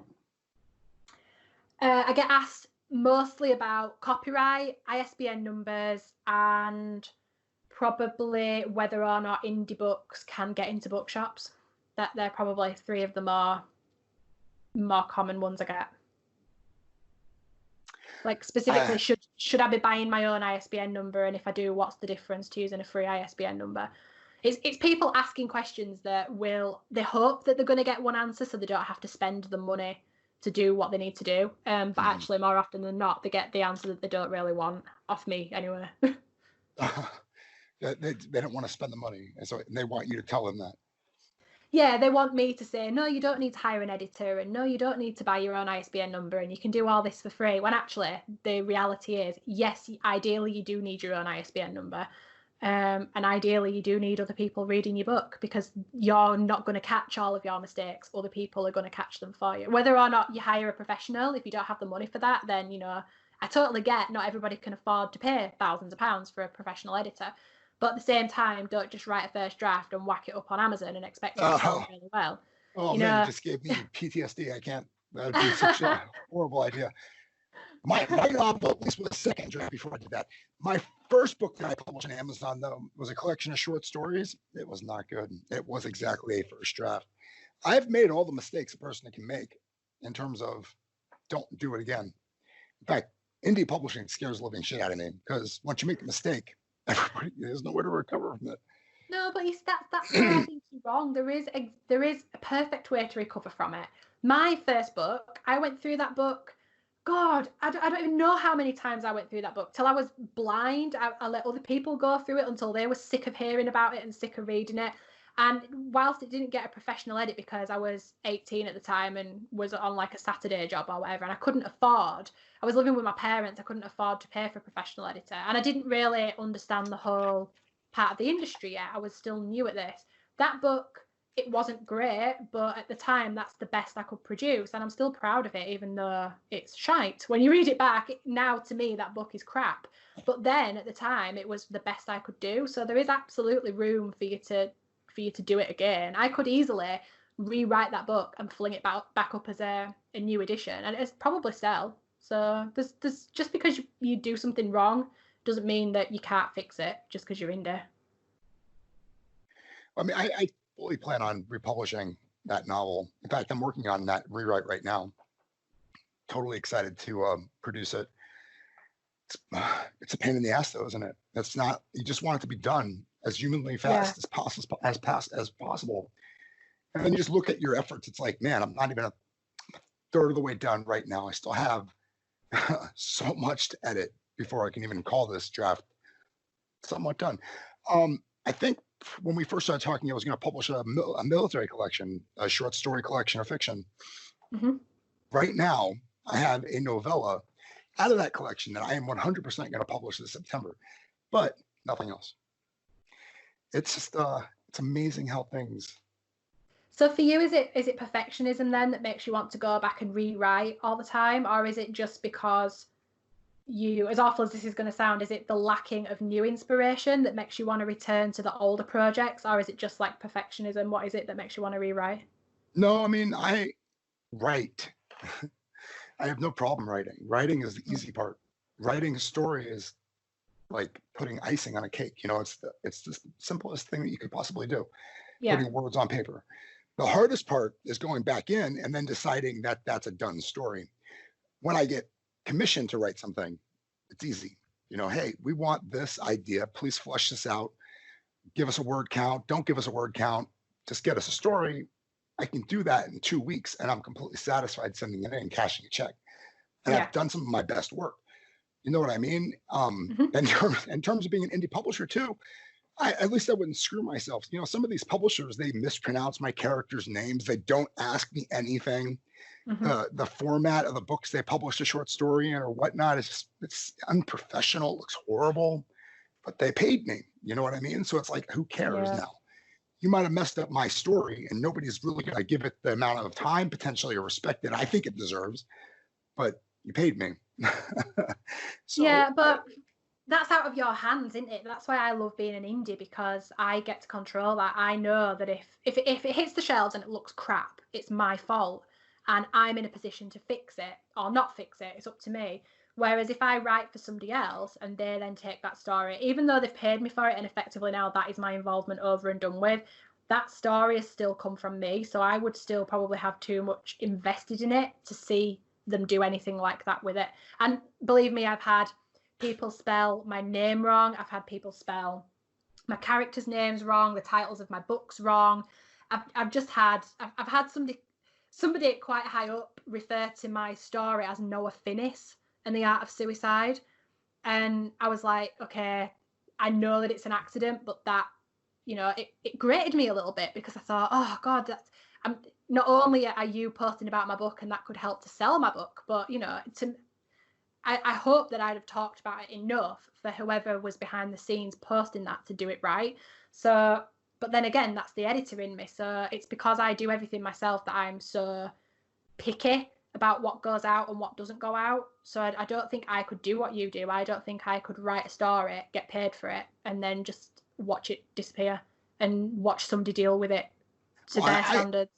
[SPEAKER 2] I get asked mostly about copyright, ISBN numbers, and probably whether or not indie books can get into bookshops. That they're probably three of the more common ones I get. Like specifically, should I be buying my own ISBN number, and if I do, what's the difference to using a free ISBN number? It's people asking questions that they hope that they're going to get one answer, so they don't have to spend the money to do what they need to do. But actually, more often than not, they get the answer that they don't really want off me anyway.
[SPEAKER 1] They don't want to spend the money, and so they want you to tell them that.
[SPEAKER 2] Yeah, they want me to say, no, you don't need to hire an editor, and no, you don't need to buy your own ISBN number, and you can do all this for free. When actually, the reality is, yes, ideally, you do need your own ISBN number. And ideally, you do need other people reading your book, because you're not going to catch all of your mistakes. Other people are going to catch them for you. Whether or not you hire a professional, if you don't have the money for that, then, you know, I totally get not everybody can afford to pay thousands of pounds for a professional editor. But at the same time, don't just write a first draft and whack it up on Amazon and expect it to sell really well.
[SPEAKER 1] Oh, man, you just gave me PTSD. I can't. That would be such a horrible idea. My novel, at least with a second draft before I did that. My first book that I published on Amazon, though, was a collection of short stories. It was not good. It was exactly a first draft. I've made all the mistakes a person can make in terms of don't do it again. In fact, indie publishing scares the living shit out of me, because once you make the mistake, there's nowhere to recover from it.
[SPEAKER 2] No, but that's where I think you're wrong. There is a perfect way to recover from it. My first book, I went through that book. God, I don't even know how many times I went through that book till I was blind. I let other people go through it until they were sick of hearing about it and sick of reading it. And whilst it didn't get a professional edit because I was 18 at the time and was on like a Saturday job or whatever, and I was living with my parents, I couldn't afford to pay for a professional editor. And I didn't really understand the whole part of the industry yet. I was still new at this. That book, it wasn't great, but at the time, that's the best I could produce. And I'm still proud of it, even though it's shite. When you read it back, now to me, that book is crap. But then at the time, it was the best I could do. So there is absolutely room for you to do it again. I could easily rewrite that book and fling it back up as a new edition, and it's probably sell. So there's just because you do something wrong doesn't mean that you can't fix it just because you're indie.
[SPEAKER 1] I mean, I fully plan on republishing that novel. In fact, I'm working on that rewrite right now. Totally excited to produce it. It's a pain in the ass, though, isn't it? That's not. You just want it to be done as humanly fast as possible. And then you just look at your efforts. It's like, man, I'm not even a third of the way done right now. I still have so much to edit before I can even call this draft somewhat done. I think when we first started talking, I was going to publish a military collection, a short story collection of fiction.
[SPEAKER 2] Mm-hmm.
[SPEAKER 1] Right now, I have a novella out of that collection that I am 100% going to publish this September, but nothing else. It's just, it's amazing how things.
[SPEAKER 2] So for you, is it perfectionism then that makes you want to go back and rewrite all the time, or is it just because you, as awful as this is going to sound, is it the lacking of new inspiration that makes you want to return to the older projects, or is it just like perfectionism? What is it that makes you want to rewrite?
[SPEAKER 1] No, I mean, I write. I have no problem writing. Writing is the easy part. Writing a story is like putting icing on a cake. It's the simplest thing that you could possibly do,
[SPEAKER 2] Yeah.
[SPEAKER 1] putting words on paper. The hardest part is going back in and then deciding that that's a done story. When I get commissioned to write something, it's easy. Hey, we want this idea. Please flesh this out. Give us a word count. Don't give us a word count. Just get us a story. I can do that in 2 weeks, and I'm completely satisfied sending it in, cashing a check. And
[SPEAKER 2] Yeah.
[SPEAKER 1] I've done some of my best work. You know what I mean?
[SPEAKER 2] Mhm.
[SPEAKER 1] In terms of being an indie publisher too, at least I wouldn't screw myself. Some of these publishers, they mispronounce my characters' names. They don't ask me anything.
[SPEAKER 2] Mhm.
[SPEAKER 1] The format of the books they publish a short story in or whatnot is just, it's unprofessional. It looks horrible, but they paid me. You know what I mean? So it's like, who cares
[SPEAKER 2] Yeah.
[SPEAKER 1] now? You might have messed up my story and nobody's really going to give it the amount of time potentially or respect that I think it deserves, but you paid me. So
[SPEAKER 2] Yeah, but that's out of your hands, isn't it? That's why I love being an indie, because I get to control that. I know that if it hits the shelves and it looks crap, it's my fault, and I'm in a position to fix it or not fix it. It's up to me. Whereas if I write for somebody else and they then take that story, even though they've paid me for it and effectively now that is my involvement over and done with, that story has still come from me. So I would still probably have too much invested in it to see them do anything like that with it. And believe me, I've had people spell my name wrong. I've had people spell my characters' names wrong, the titles of my books wrong. I've had somebody quite high up refer to my story as Noah Finnis and the Art of Suicide. And I was like, okay, I know that it's an accident, but that, it grated me a little bit, because I thought, oh God, I'm not only are you posting about my book and that could help to sell my book, but I hope that I'd have talked about it enough for whoever was behind the scenes posting that to do it right. So, but then again, that's the editor in me. So it's because I do everything myself that I'm so picky about what goes out and what doesn't go out. So I don't think I could do what you do. I don't think I could write a story, get paid for it, and then just watch it disappear and watch somebody deal with it to
[SPEAKER 1] well,
[SPEAKER 2] their standards.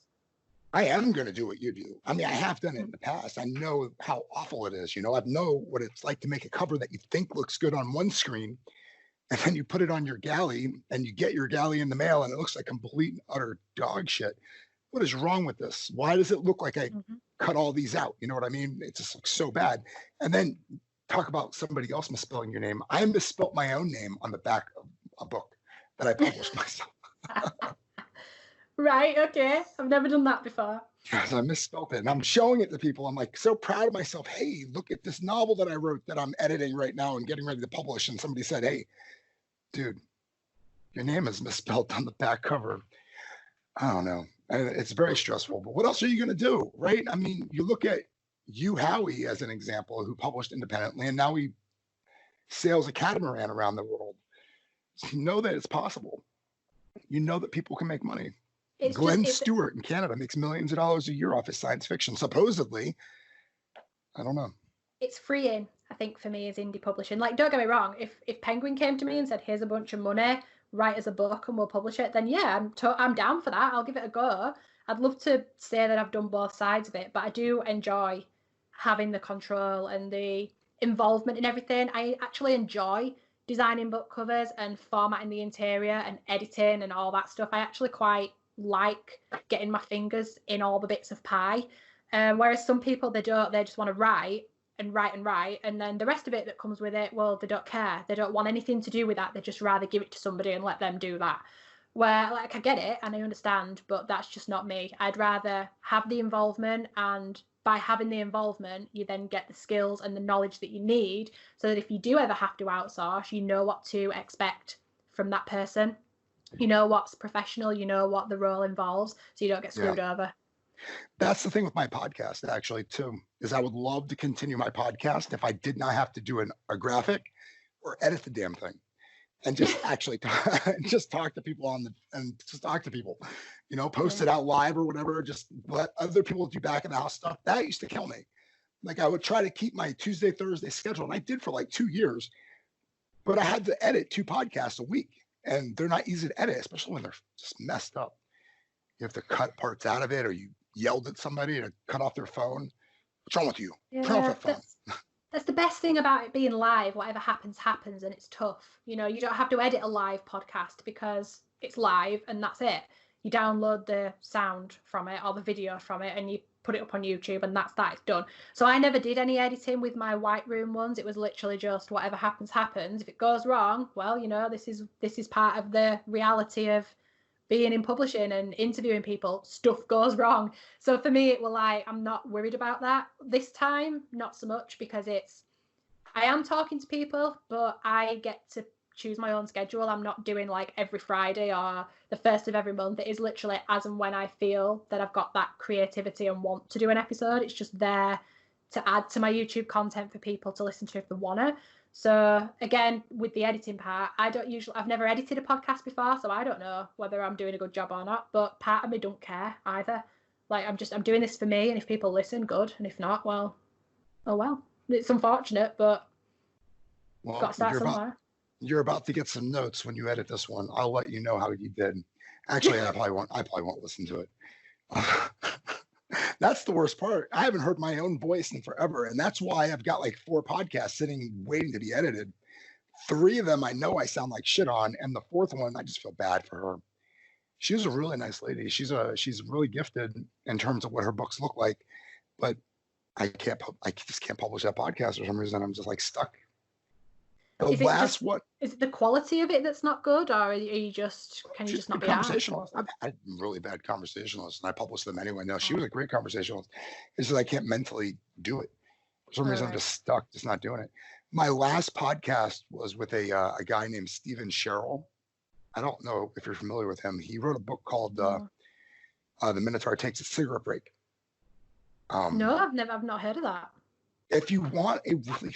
[SPEAKER 1] I am going to do what you do. I mean, I have done it in the past. I know how awful it is. I know what it's like to make a cover that you think looks good on one screen, and then you put it on your galley and you get your galley in the mail and it looks like complete and utter dog shit. What is wrong with this? Why does it look like I cut all these out? You know what I mean? It just looks so bad. And then talk about somebody else misspelling your name. I misspelled my own name on the back of a book that I published myself.
[SPEAKER 2] Right, okay. I've never done that before.
[SPEAKER 1] Yes, I misspelled it. And I'm showing it to people. I'm like so proud of myself. Hey, look at this novel that I wrote that I'm editing right now and getting ready to publish. And somebody said, hey, dude, your name is misspelled on the back cover. I don't know. It's very stressful. But what else are you going to do? Right? I mean, you look at Hugh Howey as an example, who published independently, and now he sails a catamaran around the world. So you know that it's possible. You know that people can make money. Glenn Stewart in Canada makes millions of dollars a year off his science fiction, supposedly. I don't know.
[SPEAKER 2] It's freeing, I think, for me as indie publishing. Like, don't get me wrong. If Penguin came to me and said, "Here's a bunch of money, write us a book and we'll publish it," then yeah, I'm down for that. I'll give it a go. I'd love to say that I've done both sides of it, but I do enjoy having the control and the involvement in everything. I actually enjoy designing book covers and formatting the interior and editing and all that stuff. I actually quite like getting my fingers in all the bits of pie. Whereas some people, they don't. They just want to write and write and write, and then the rest of it that comes with it, well, they don't care. They don't want anything to do with that. They just rather give it to somebody and let them do that. Where, like, I get it and I understand, but that's just not me. I'd rather have the involvement, and by having the involvement, you then get the skills and the knowledge that you need, so that if you do ever have to outsource, you know what to expect from that person. You know what's professional, you know what the role involves, so you don't get screwed over.
[SPEAKER 1] That's the thing with my podcast, actually, too, is I would love to continue my podcast if I did not have to do a graphic or edit the damn thing, and just actually just talk to people post it out live or whatever, just let other people do back of the house stuff. That used to kill me. Like, I would try to keep my Tuesday, Thursday schedule, and I did for like 2 years, but I had to edit 2 podcasts a week, and they're not easy to edit, especially when they're just messed up. You have to cut parts out of it, or you yelled at somebody to cut off their phone. What's wrong with you?
[SPEAKER 2] Yeah,
[SPEAKER 1] Turn off the phone.
[SPEAKER 2] that's the best thing about it being live, whatever happens, happens, and it's tough. You know, you don't have to edit a live podcast because it's live and that's it. You download the sound from it or the video from it and you put it up on YouTube and that's that, it's done. So I never did any editing with my White Room ones. It was literally just whatever happens, happens. If it goes wrong, well, you know, this is part of the reality of being in publishing and interviewing people. Stuff goes wrong. So for me, it was like, I'm not worried about that this time, not so much, because I am talking to people, but I get to choose my own schedule. I'm not doing like every Friday or the first of every month. It is literally as and when I feel that I've got that creativity and want to do an episode. It's just there to add to my YouTube content for people to listen to if they want to. So again, with the editing part, I've never edited a podcast before, so I don't know whether I'm doing a good job or not, but part of me don't care either. Like I'm doing this for me, and if people listen, good, and if not, well, oh well. It's unfortunate, but got to start somewhere.
[SPEAKER 1] You're about to get some notes when you edit this one. I'll let you know how you did. Actually, I probably won't listen to it. That's the worst part. I haven't heard my own voice in forever. And that's why I've got like 4 podcasts sitting, waiting to be edited. 3 of them I know I sound like shit on. And the 4th one, I just feel bad for her. She's a really nice lady. She's really gifted in terms of what her books look like. But I just can't publish that podcast for some reason. I'm just like stuck.
[SPEAKER 2] Is it the quality of it that's not good, or can you just not be
[SPEAKER 1] conversationalist? I've had really bad conversationalists, and I publish them anyway. No, she was a great conversationalist. It's just I can't mentally do it. For some reason, I'm just stuck, just not doing it. My last podcast was with a guy named Stephen Sherrill. I don't know if you're familiar with him. He wrote a book called The Minotaur Takes a Cigarette Break.
[SPEAKER 2] No, I've not heard of that.
[SPEAKER 1] If you want a really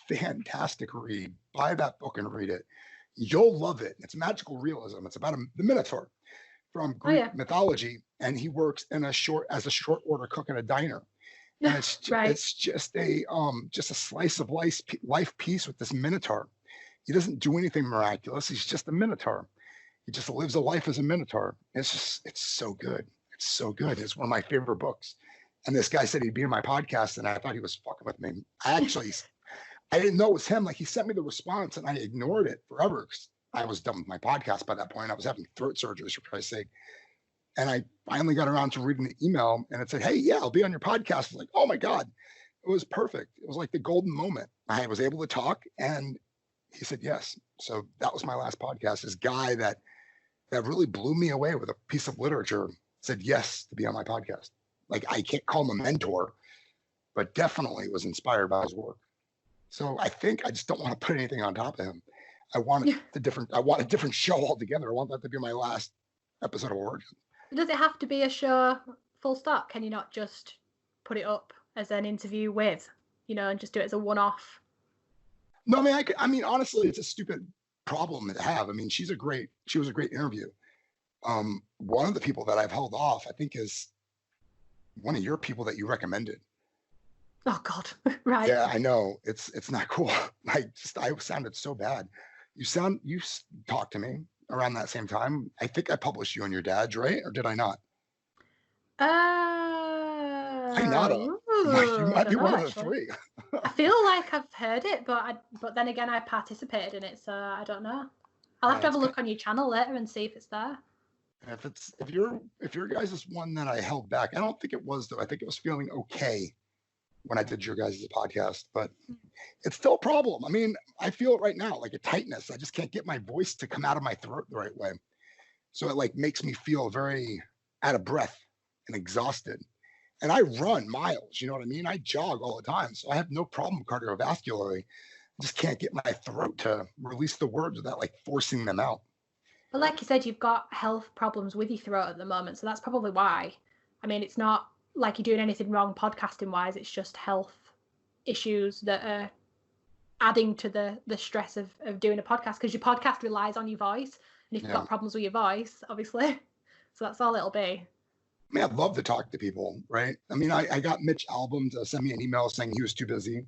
[SPEAKER 1] fantastic read, buy that book and read it. You'll love it. It's magical realism. It's about the Minotaur from Greek mythology, and he works as a short order cook in a diner. And it's just a slice of life piece with this Minotaur. He doesn't do anything miraculous. He's just a Minotaur. He just lives a life as a Minotaur. It's so good. It's so good. It's one of my favorite books. And this guy said he'd be in my podcast, and I thought he was fucking with me. I didn't know it was him. Like, he sent me the response, and I ignored it forever because I was done with my podcast by that point. I was having throat surgery, for Christ's sake. And I finally got around to reading the email, and it said, "Hey, yeah, I'll be on your podcast." I was like, oh my God, it was perfect. It was like the golden moment. I was able to talk, and he said yes. So that was my last podcast. This guy that really blew me away with a piece of literature said yes to be on my podcast. Like, I can't call him a mentor, but definitely was inspired by his work. So I think I just don't want to put anything on top of him. I want a different show altogether. I want that to be my last episode of Origin.
[SPEAKER 2] Does it have to be a show full stop? Can you not just put it up as an interview with, and just do it as a one-off?
[SPEAKER 1] No, I mean, honestly, it's a stupid problem to have. I mean, she was a great interview. One of the people that I've held off, I think, is one of your people that you recommended.
[SPEAKER 2] Oh God. Right.
[SPEAKER 1] Yeah, I know. It's not cool. I sounded so bad. You talked to me around that same time. I think I published you on your dad's, right? Or did I not? I might you might be one of the 3.
[SPEAKER 2] I feel like I've heard it, but then again, I participated in it, so I don't know. I'll have to have a look on your channel later and see if it's there.
[SPEAKER 1] If your guys is one that I held back, I don't think it was though. I think it was feeling okay when I did your guys' podcast, but it's still a problem. I mean, I feel it right now, like a tightness. I just can't get my voice to come out of my throat the right way. So it like makes me feel very out of breath and exhausted. And I run miles, you know what I mean? I jog all the time. So I have no problem cardiovascularly. I just can't get my throat to release the words without like forcing them out.
[SPEAKER 2] But like you said, you've got health problems with your throat at the moment. So that's probably why. I mean, it's not like you're doing anything wrong podcasting wise. It's just health issues that are adding to the stress of doing a podcast, because your podcast relies on your voice. And if you've got problems with your voice, obviously. So that's all it'll be.
[SPEAKER 1] I mean, I'd love to talk to people, right? I mean, I got Mitch Albom to send me an email saying he was too busy.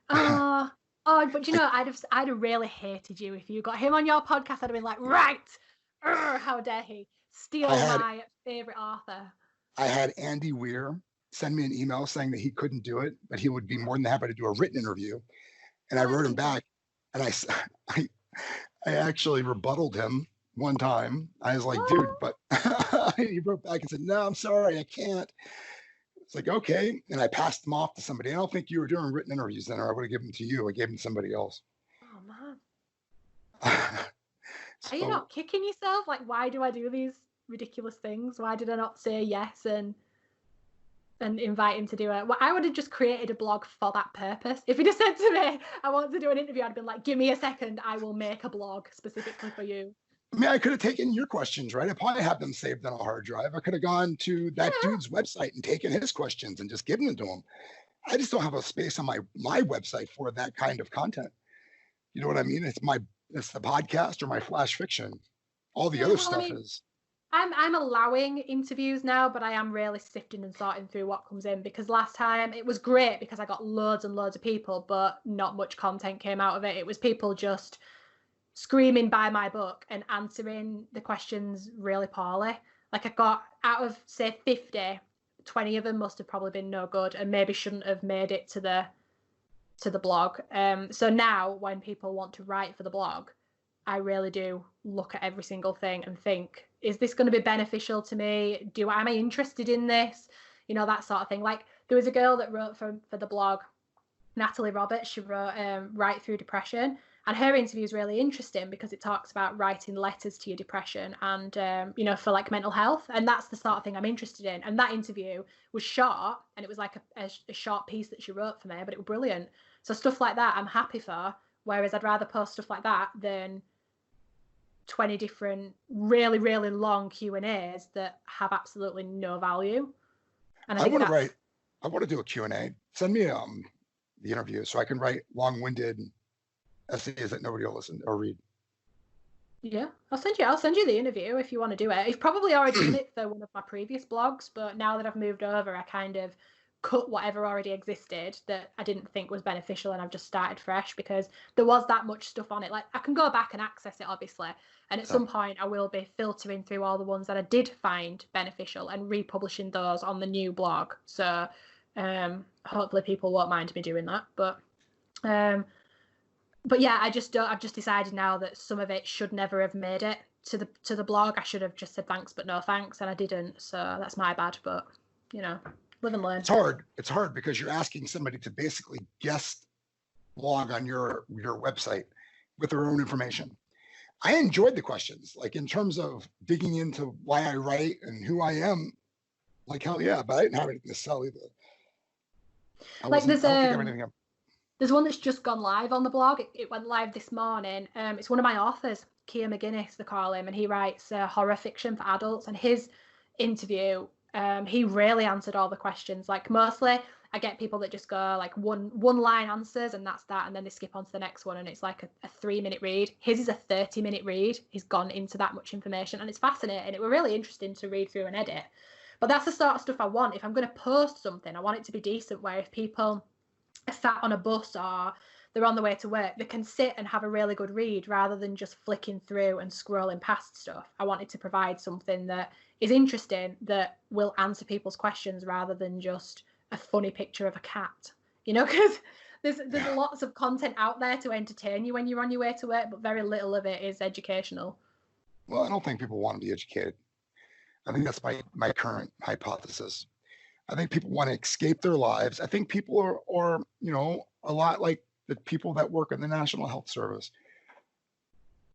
[SPEAKER 2] But I'd have really hated you if you got him on your podcast. I'd have been like, right, how dare he steal my favorite author.
[SPEAKER 1] I had Andy Weir send me an email saying that he couldn't do it, but he would be more than happy to do a written interview. And I
[SPEAKER 2] Oh,
[SPEAKER 1] wrote
[SPEAKER 2] that's
[SPEAKER 1] him back, and I actually rebutted him one time. I was like, dude,
[SPEAKER 2] oh,
[SPEAKER 1] but he wrote back and said, no, I'm sorry, I can't. It's like, okay. And I passed them off to somebody. I don't think you were doing written interviews then, or I would have given them to you. I gave them to somebody else.
[SPEAKER 2] oh man. Are you
[SPEAKER 1] So
[SPEAKER 2] not kicking yourself? Like, why do I do these ridiculous things? Why did I not say yes and invite him to do it? Well, I would have just created a blog for that purpose. If he'd have said to me, I want to do an interview, I'd been like, give me a second, I will make a blog specifically for you.
[SPEAKER 1] I mean, I could have taken your questions, right? I probably have them saved on a hard drive. I could have gone to that
[SPEAKER 2] Yeah.
[SPEAKER 1] dude's website and taken his questions and just given them to him. I just don't have a space on my website for that kind of content. You know what I mean? It's the podcast or my flash fiction. All the
[SPEAKER 2] Yeah,
[SPEAKER 1] other
[SPEAKER 2] well,
[SPEAKER 1] stuff is.
[SPEAKER 2] I'm allowing interviews now, but I am really sifting and sorting through what comes in, because last time it was great because I got loads and loads of people, but not much content came out of it. It was people just screaming buy my book and answering the questions really poorly. Like, I got, out of say 50, 20 of them must have probably been no good and maybe shouldn't have made it to the blog. So now when people want to write for the blog, I really do look at every single thing and think, is this going to be beneficial to me? Am I interested in this? You know, that sort of thing. Like, there was a girl that wrote for the blog, Natalie Roberts. She wrote Write Through Depression, and her interview is really interesting because it talks about writing letters to your depression and you know, for like mental health, and that's the sort of thing I'm interested in. And that interview was short, and it was like a short piece that she wrote for me, but it was brilliant. So stuff like that I'm happy for, whereas I'd rather post stuff like that than 20 different really, really long Q&As that have absolutely no value. And I think
[SPEAKER 1] I want to do a Q&A. Send me the interview so I can write long-winded essays that nobody will listen or read.
[SPEAKER 2] Yeah, I'll send you the interview if you want to do it. You've probably already done it for one of my previous blogs, but now that I've moved over, I kind of cut whatever already existed that I didn't think was beneficial, and I've just started fresh because there was that much stuff on it. Like, I can go back and access it, obviously, and at some point I will be filtering through all the ones that I did find beneficial and republishing those on the new blog. So hopefully people won't mind me doing that. But yeah, I've just decided now that some of it should never have made it to the blog. I should have just said thanks but no thanks, and I didn't. So that's my bad. But you know, live and learn.
[SPEAKER 1] It's hard because you're asking somebody to basically guest blog on your website with their own information. I enjoyed the questions, like in terms of digging into why I write and who I am. Like, hell yeah, but I didn't have anything to sell either. I don't think I have anything.
[SPEAKER 2] There's one that's just gone live on the blog. It went live this morning. It's one of my authors, Keir McGuinness, they call him, and he writes horror fiction for adults. And his interview, he really answered all the questions. Like, mostly I get people that just go like one line answers and that's that, and then they skip on to the next one, and it's like a 3-minute read. His is a 30-minute read. He's gone into that much information, and it's fascinating. It was really interesting to read through and edit. But that's the sort of stuff I want. If I'm going to post something, I want it to be decent, where if people are sat on a bus or they're on the way to work, they can sit and have a really good read rather than just flicking through and scrolling past stuff. I wanted to provide something that is interesting, that will answer people's questions rather than just a funny picture of a cat, you know, because there's lots of content out there to entertain you when you're on your way to work, but very little of it is educational.
[SPEAKER 1] Well, I don't think people want to be educated. I think that's my current hypothesis. I think people want to escape their lives. I think people are you know, a lot like the people that work in the National Health Service,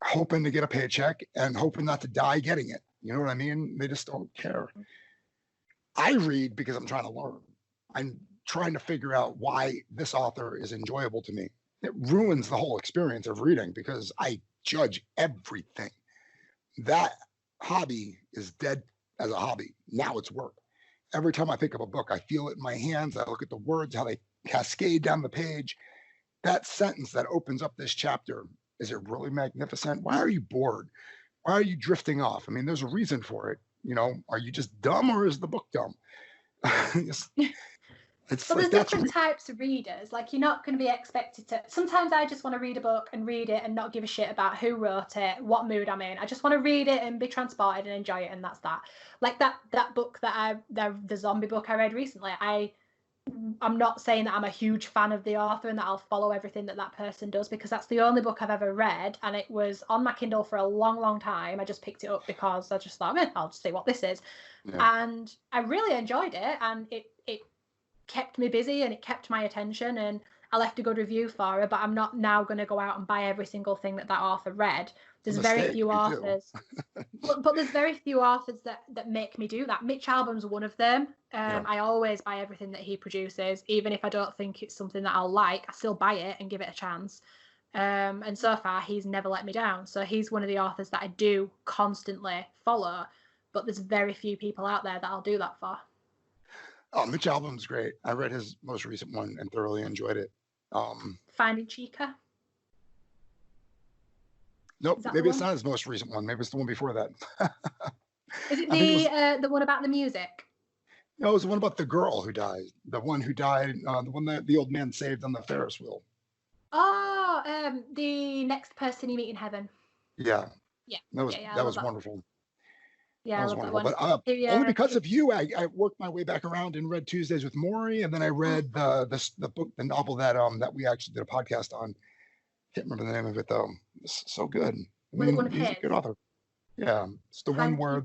[SPEAKER 1] hoping to get a paycheck and hoping not to die getting it. You know what I mean? They just don't care. I read because I'm trying to learn. I'm trying to figure out why this author is enjoyable to me. It ruins the whole experience of reading because I judge everything. That hobby is dead as a hobby. Now it's work. Every time I pick up a book, I feel it in my hands. I look at the words, how they cascade down the page. That sentence that opens up this chapter, is it really magnificent? Why are you bored? Why are you drifting off? I mean, there's a reason for it. You know, are you just dumb or is the book dumb? It's
[SPEAKER 2] But
[SPEAKER 1] like
[SPEAKER 2] there's
[SPEAKER 1] that's
[SPEAKER 2] different types of readers. Like, you're not going to be expected to. Sometimes I just want to read a book and read it and not give a shit about who wrote it, what mood I'm in. I just want to read it and be transported and enjoy it, and that's that. Like that book the zombie book I read recently. I'm not saying that I'm a huge fan of the author and that I'll follow everything that person does, because that's the only book I've ever read, and it was on my Kindle for a long, long time. I just picked it up because I just thought, I'll just see what this is.
[SPEAKER 1] yeah.
[SPEAKER 2] And I really enjoyed it, and it kept me busy and it kept my attention, and I left a good review for it. But I'm not now going to go out and buy every single thing that author read.
[SPEAKER 1] It's
[SPEAKER 2] There's
[SPEAKER 1] a
[SPEAKER 2] very
[SPEAKER 1] mistake
[SPEAKER 2] few
[SPEAKER 1] if you do.
[SPEAKER 2] authors but there's very few authors that make me do that. Mitch Albom's one of them.
[SPEAKER 1] Yeah.
[SPEAKER 2] I always buy everything that he produces, even if I don't think it's something that I'll like. I still buy it and give it a chance. And so far, he's never let me down. So he's one of the authors that I do constantly follow. But there's very few people out there that I'll do that for.
[SPEAKER 1] Oh, Mitch Albom's great. I read his most recent one and thoroughly enjoyed it.
[SPEAKER 2] Finding Chica.
[SPEAKER 1] Nope, maybe it's not his most recent one. Maybe it's the one before that.
[SPEAKER 2] Is it the one about the music?
[SPEAKER 1] No, it was the one about the girl who died. The one who died, the one that the old man saved on the Ferris wheel.
[SPEAKER 2] Oh, the next person you meet in heaven.
[SPEAKER 1] Yeah.
[SPEAKER 2] Yeah.
[SPEAKER 1] That was wonderful.
[SPEAKER 2] Yeah,
[SPEAKER 1] that was wonderful. But only because of you, I worked my way back around and read Tuesdays with Maury, and then I read the book, the novel that we actually did a podcast on. Can't remember the name of it though. It's so good.
[SPEAKER 2] Was it one of
[SPEAKER 1] he's
[SPEAKER 2] his?
[SPEAKER 1] a good author. Yeah, it's the one where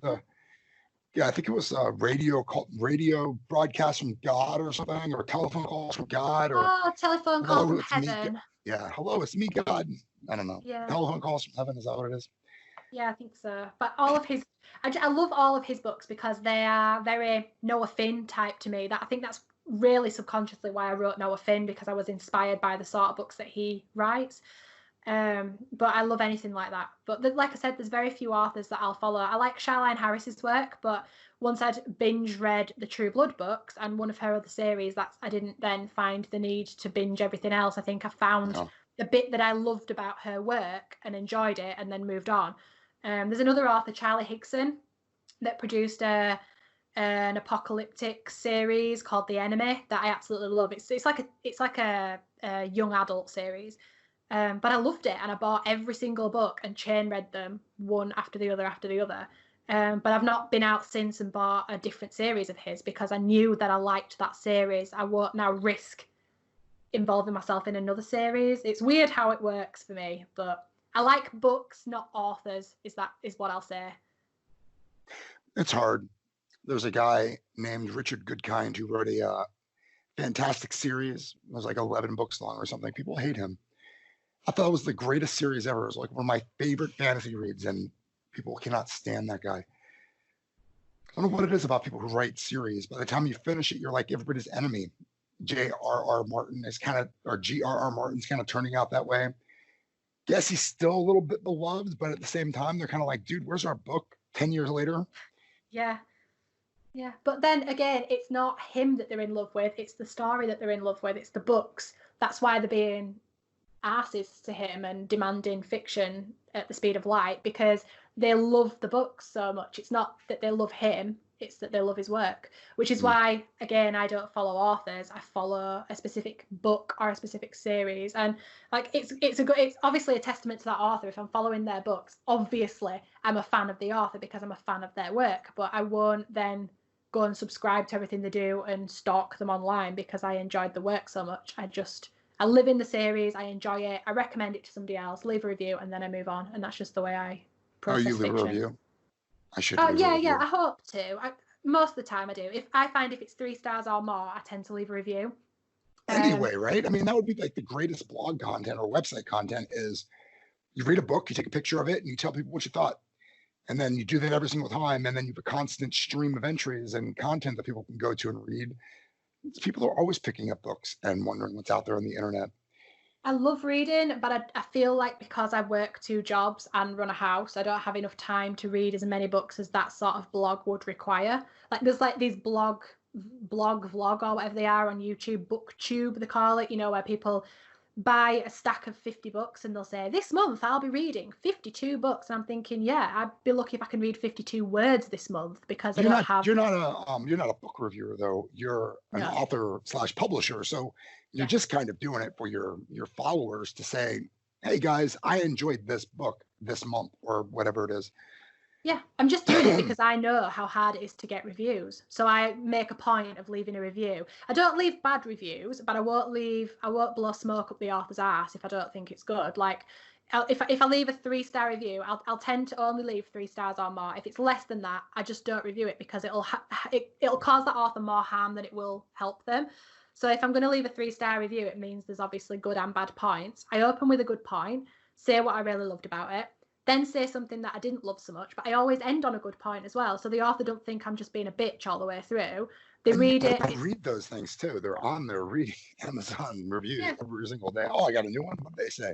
[SPEAKER 1] I think it was radio broadcast from God or something, or telephone calls from God, or
[SPEAKER 2] telephone calls from heaven.
[SPEAKER 1] Yeah, hello, it's me, God. I don't know.
[SPEAKER 2] Yeah.
[SPEAKER 1] Telephone calls from heaven, is that what it is?
[SPEAKER 2] Yeah, I think so. But all of his, I love all of his books because they are very Noah Finn type to me. I think that's really subconsciously why I wrote Noah Finn, because I was inspired by the sort of books that he writes. But I love anything like that. But like I said, there's very few authors that I'll follow. I like Charlaine Harris's work, but once I'd binge read the True Blood books and one of her other series, I didn't then find the need to binge everything else. I think I found the bit that I loved about her work and enjoyed it, and then moved on. There's another author, Charlie Higson, that produced an apocalyptic series called The Enemy that I absolutely love. It's like a young adult series. But I loved it, and I bought every single book and chain read them one after the other. But I've not been out since and bought a different series of his, because I knew that I liked that series. I won't now risk involving myself in another series. It's weird how it works for me, but I like books, not authors, is what I'll say.
[SPEAKER 1] It's hard. There's a guy named Richard Goodkind who wrote a fantastic series. It was like 11 books long or something. People hate him. I thought it was the greatest series ever. It was like one of my favorite fantasy reads, and people cannot stand that guy. I don't know what it is about people who write series. By the time you finish it, you're like everybody's enemy. J.R.R. Martin is G.R.R. Martin's kind of turning out that way. Yes, he's still a little bit beloved, but at the same time, they're kind of like, dude, where's our book 10 years later?
[SPEAKER 2] Yeah. Yeah. But then again, it's not him that they're in love with. It's the story that they're in love with. It's the books. That's why they're being asses to him and demanding fiction at the speed of light, because they love the books so much. It's not that they love him, it's that they love his work, which is why, again, I don't follow authors. I follow a specific book or a specific series, and like it's obviously a testament to that author. If I'm following their books, obviously I'm a fan of the author because I'm a fan of their work, but I won't then go and subscribe to everything they do and stalk them online because I enjoyed the work so much. I live in the series, I enjoy it, I recommend it to somebody else, leave a review, and then I move on. And that's just the way I process
[SPEAKER 1] you leave
[SPEAKER 2] fiction.
[SPEAKER 1] a review? I should.
[SPEAKER 2] Yeah, I hope to. Most of the time I do. If it's 3 stars or more, I tend to leave a review.
[SPEAKER 1] Anyway, right? I mean, that would be like the greatest blog content or website content is you read a book, you take a picture of it, and you tell people what you thought. And then you do that every single time, and then you have a constant stream of entries and content that people can go to and read. People are always picking up books and wondering what's out there on the internet.
[SPEAKER 2] I love reading, but I feel like because I work 2 jobs and run a house, I don't have enough time to read as many books as that sort of blog would require. Like there's like these vlog or whatever they are on YouTube, BookTube they call it, where people buy a stack of 50 books and they'll say, this month I'll be reading 52 books. And I'm thinking, yeah, I'd be lucky if I can read 52 words this month because I don't have.
[SPEAKER 1] You're not a book reviewer though. You're an author / publisher. So you're just kind of doing it for your followers to say, hey guys, I enjoyed this book this month or whatever it is.
[SPEAKER 2] Yeah, I'm just doing it because I know how hard it is to get reviews. So I make a point of leaving a review. I don't leave bad reviews, but I won't blow smoke up the author's ass if I don't think it's good. Like, if I leave a 3-star review, I'll tend to only leave 3 stars or more. If it's less than that, I just don't review it because it'll cause the author more harm than it will help them. So if I'm going to leave a 3-star review, it means there's obviously good and bad points. I open with a good point, say what I really loved about it, then say something that I didn't love so much, but I always end on a good point as well. So the author don't think I'm just being a bitch all the way through. They read it.
[SPEAKER 1] I read those things too. They're on there reading Amazon reviews every single day. Oh, I got a new one. What they say.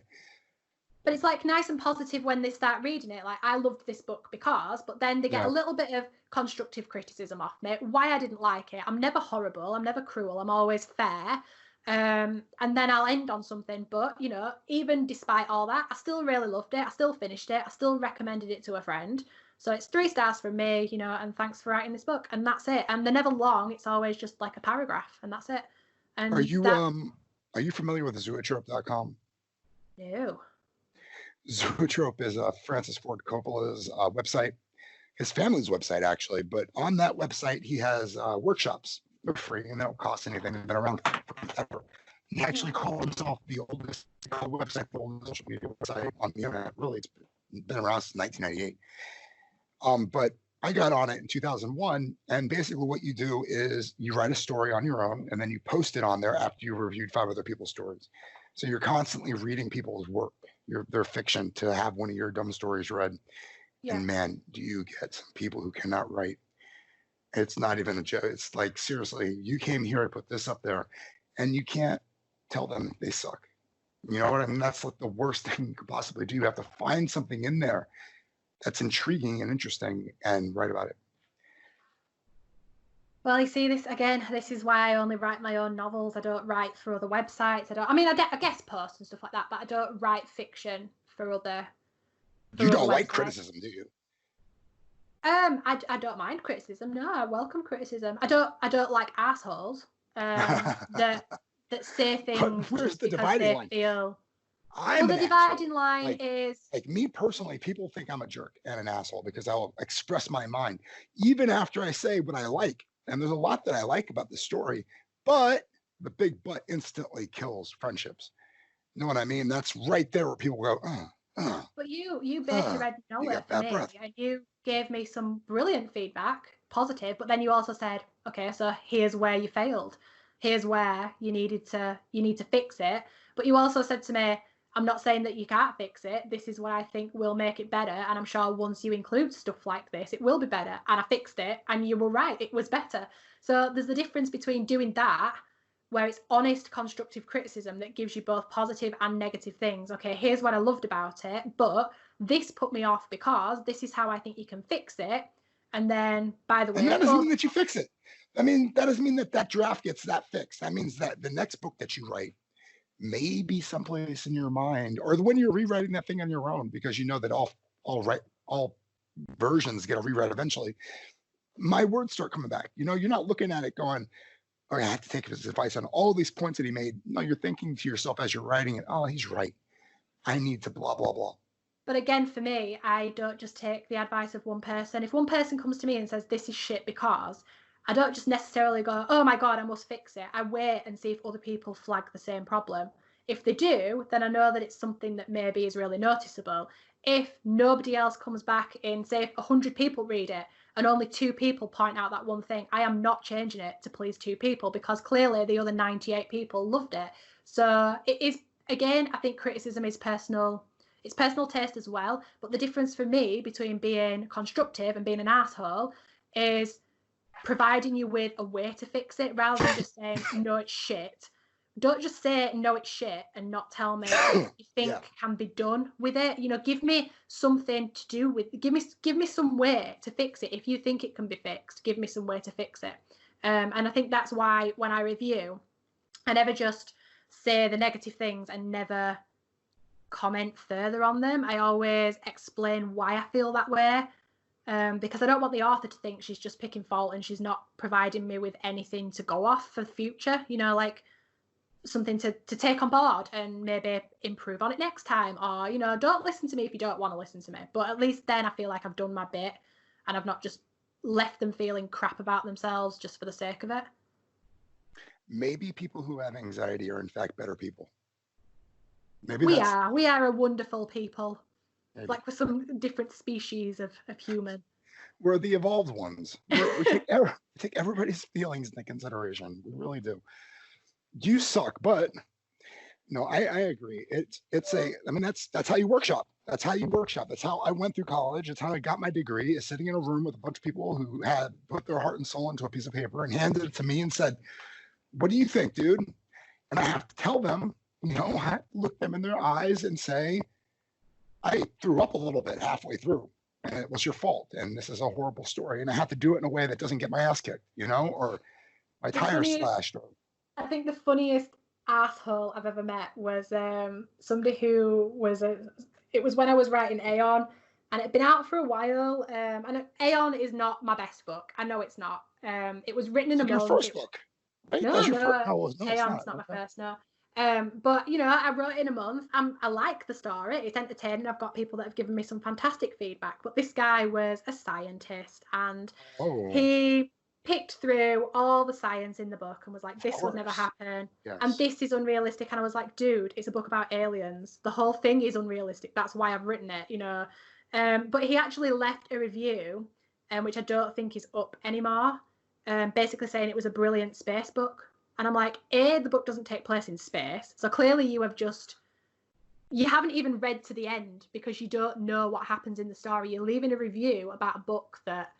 [SPEAKER 2] But it's like nice and positive when they start reading it. Like, I loved this book because, but then they get a little bit of constructive criticism off me. Why I didn't like it. I'm never horrible. I'm never cruel. I'm always fair. And then I'll end on something, but you know, even despite all that, I still really loved it. I still finished it. I still recommended it to a friend. So it's 3 stars from me, you know, and thanks for writing this book. And that's it. And they're never long. It's always just like a paragraph, and that's it. And
[SPEAKER 1] are you familiar with Zoetrope.com?
[SPEAKER 2] No.
[SPEAKER 1] Zoetrope is Francis Ford Coppola's website, his family's website actually. But on that website, he has workshops. They're free and they don't cost anything. They've been around forever. He actually called himself the oldest website, the oldest social media website on the internet. Really, it's been around since 1998. But I got on it in 2001, and basically what you do is you write a story on your own, and then you post it on there after you've reviewed 5 other people's stories. So you're constantly reading people's work, their fiction, to have one of your dumb stories read. Yeah. And man, do you get some people who cannot write. It's not even a joke. It's like, seriously, you came here to put this up there and you can't tell them they suck. You know what I mean? That's like the worst thing you could possibly do. You have to find something in there that's intriguing and interesting and write about it.
[SPEAKER 2] Well, you see, this is why I only write my own novels. I don't write for other websites. I guess posts and stuff like that, but I don't write fiction for other.
[SPEAKER 1] You don't like criticism, do you?
[SPEAKER 2] I don't mind criticism. No, I welcome criticism. I don't like assholes that say things.
[SPEAKER 1] But where's the dividing line?
[SPEAKER 2] The dividing line is
[SPEAKER 1] like me personally. People think I'm a jerk and an asshole because I'll express my mind even after I say what I like. And there's a lot that I like about the story, but the big but instantly kills friendships. You know what I mean? That's right there where people go,
[SPEAKER 2] But you basically read Noah for me, and you gave me some brilliant feedback, positive, but then you also said, okay, so here's where you failed. Here's where you need to fix it. But you also said to me, I'm not saying that you can't fix it. This is what I think will make it better. And I'm sure once you include stuff like this, it will be better. And I fixed it, and you were right, it was better. So there's a difference between doing that, where it's honest, constructive criticism that gives you both positive and negative things. Okay, here's what I loved about it, but this put me off because this is how I think you can fix it. And then, by the way...
[SPEAKER 1] And that doesn't mean that you fix it. I mean, that doesn't mean that draft gets that fixed. That means that the next book that you write may be someplace in your mind, or when you're rewriting that thing on your own, because you know that all versions get a rewrite eventually. My words start coming back. You know, you're not looking at it going, oh, I have to take his advice on all these points that he made. No, you're thinking to yourself as you're writing it, oh, he's right. I need to blah, blah, blah.
[SPEAKER 2] But again, for me, I don't just take the advice of one person. If one person comes to me and says, this is shit because, I don't just necessarily go, oh my God, I must fix it. I wait and see if other people flag the same problem. If they do, then I know that it's something that maybe is really noticeable. If nobody else comes back in, say if 100 people read it and only 2 people point out that one thing, I am not changing it to please 2 people because clearly the other 98 people loved it. So it is, again, I think criticism is personal. It's personal taste as well. But the difference for me between being constructive and being an asshole is providing you with a way to fix it rather than just saying, no, it's shit. Don't just say, no, it's shit and not tell me what you think can be done with it. You know, give me something to do with, give me some way to fix it. If you think it can be fixed, give me some way to fix it. And I think that's why when I review, I never just say the negative things and never comment further on them. I always explain why I feel that way, because I don't want the author to think she's just picking fault and she's not providing me with anything to go off for the future, you know, like something to take on board and maybe improve on it next time, or, you know, don't listen to me if you don't want to listen to me. But at least then I feel like I've done my bit and I've not just left them feeling crap about themselves just for the sake of it.
[SPEAKER 1] Maybe people who have anxiety are in fact better people.
[SPEAKER 2] Maybe we are a wonderful people. Maybe. Like we're some different species of human.
[SPEAKER 1] We're the evolved ones. We take everybody's feelings into consideration. We really do. You suck, but no, I agree. I mean, that's how you workshop. That's how you workshop. That's how I went through college. That's how I got my degree, is sitting in a room with a bunch of people who had put their heart and soul into a piece of paper and handed it to me and said, "What do you think, dude?" And I have to tell them, you know, I have to look them in their eyes and say, I threw up a little bit halfway through and it was your fault. And this is a horrible story. And I have to do it in a way that doesn't get my ass kicked, you know, or my tire slashed.
[SPEAKER 2] I think the funniest asshole I've ever met was somebody who was it was when I was writing Aeon, and it had been out for a while. And Aeon is not my best book. I know it's not. It was written in a month.
[SPEAKER 1] Your first book. Right?
[SPEAKER 2] No, Aeon's not my first, no. But, you know, I wrote it in a month. I like the story. It's entertaining. I've got people that have given me some fantastic feedback. But this guy was a scientist, and he picked through all the science in the book and was like, this would never happen. Yes. And this is unrealistic. And I was like, dude, it's a book about aliens. The whole thing is unrealistic. That's why I've written it, you know. But he actually left a review, which I don't think is up anymore, basically saying it was a brilliant space book. And I'm like, A, the book doesn't take place in space. So clearly you haven't even read to the end because you don't know what happens in the story. You're leaving a review about a book that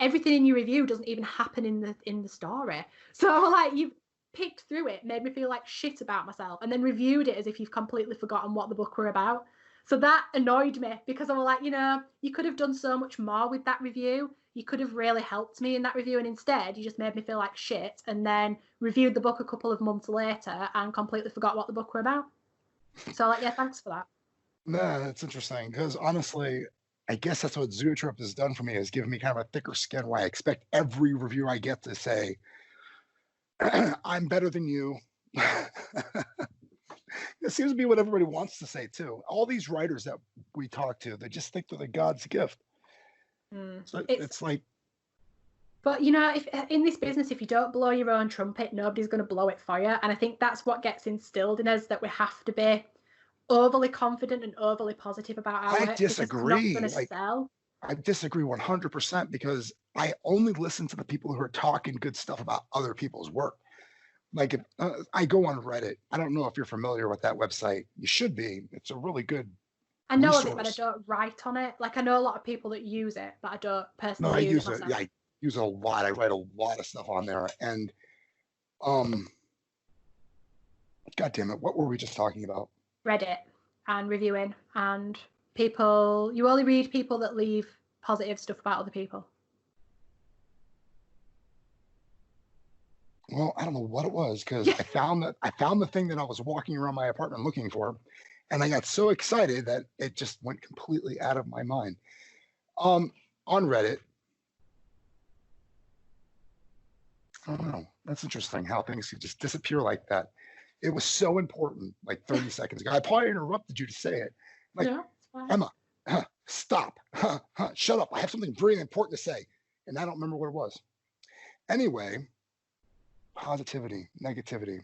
[SPEAKER 2] everything in your review doesn't even happen in the story. So like, you've picked through it, made me feel like shit about myself, and then reviewed it as if you've completely forgotten what the book were about. So that annoyed me because I was like, you know, you could have done so much more with that review. You could have really helped me in that review, and instead you just made me feel like shit and then reviewed the book a couple of months later and completely forgot what the book were about. So like, yeah, thanks for that.
[SPEAKER 1] No, that's interesting because honestly, I guess that's what Zootrip has done for me, is given me kind of a thicker skin where I expect every review I get to say, I'm better than you. It seems to be what everybody wants to say too. All these writers that we talk to, they just think they're the God's gift. So it's like,
[SPEAKER 2] but you know, if in this business, if you don't blow your own trumpet, nobody's going to blow it for you. And I think that's what gets instilled in us, that we have to be overly confident and overly positive about our work.
[SPEAKER 1] I disagree. I disagree 100% because I only listen to the people who are talking good stuff about other people's work. Like, if I go on Reddit, I don't know if you're familiar with that website. You should be. It's a really good
[SPEAKER 2] I know of it, but I don't write on it. Like, I know a lot of people that use it, but I don't personally use it.
[SPEAKER 1] Yeah, I use it a lot. I write a lot of stuff on there. And, God damn it, what were we just talking about?
[SPEAKER 2] Reddit and reviewing, and people. You only read people that leave positive stuff about other people.
[SPEAKER 1] Well, I don't know what it was, because I found the thing that I was walking around my apartment looking for, and I got so excited that it just went completely out of my mind. On Reddit, I don't know. That's interesting how things could just disappear like that. It was so important, like 30 seconds ago. I probably interrupted you to say it. Like, no, Emma, stop. Shut up. I have something very important to say. And I don't remember what it was. Anyway, positivity, negativity.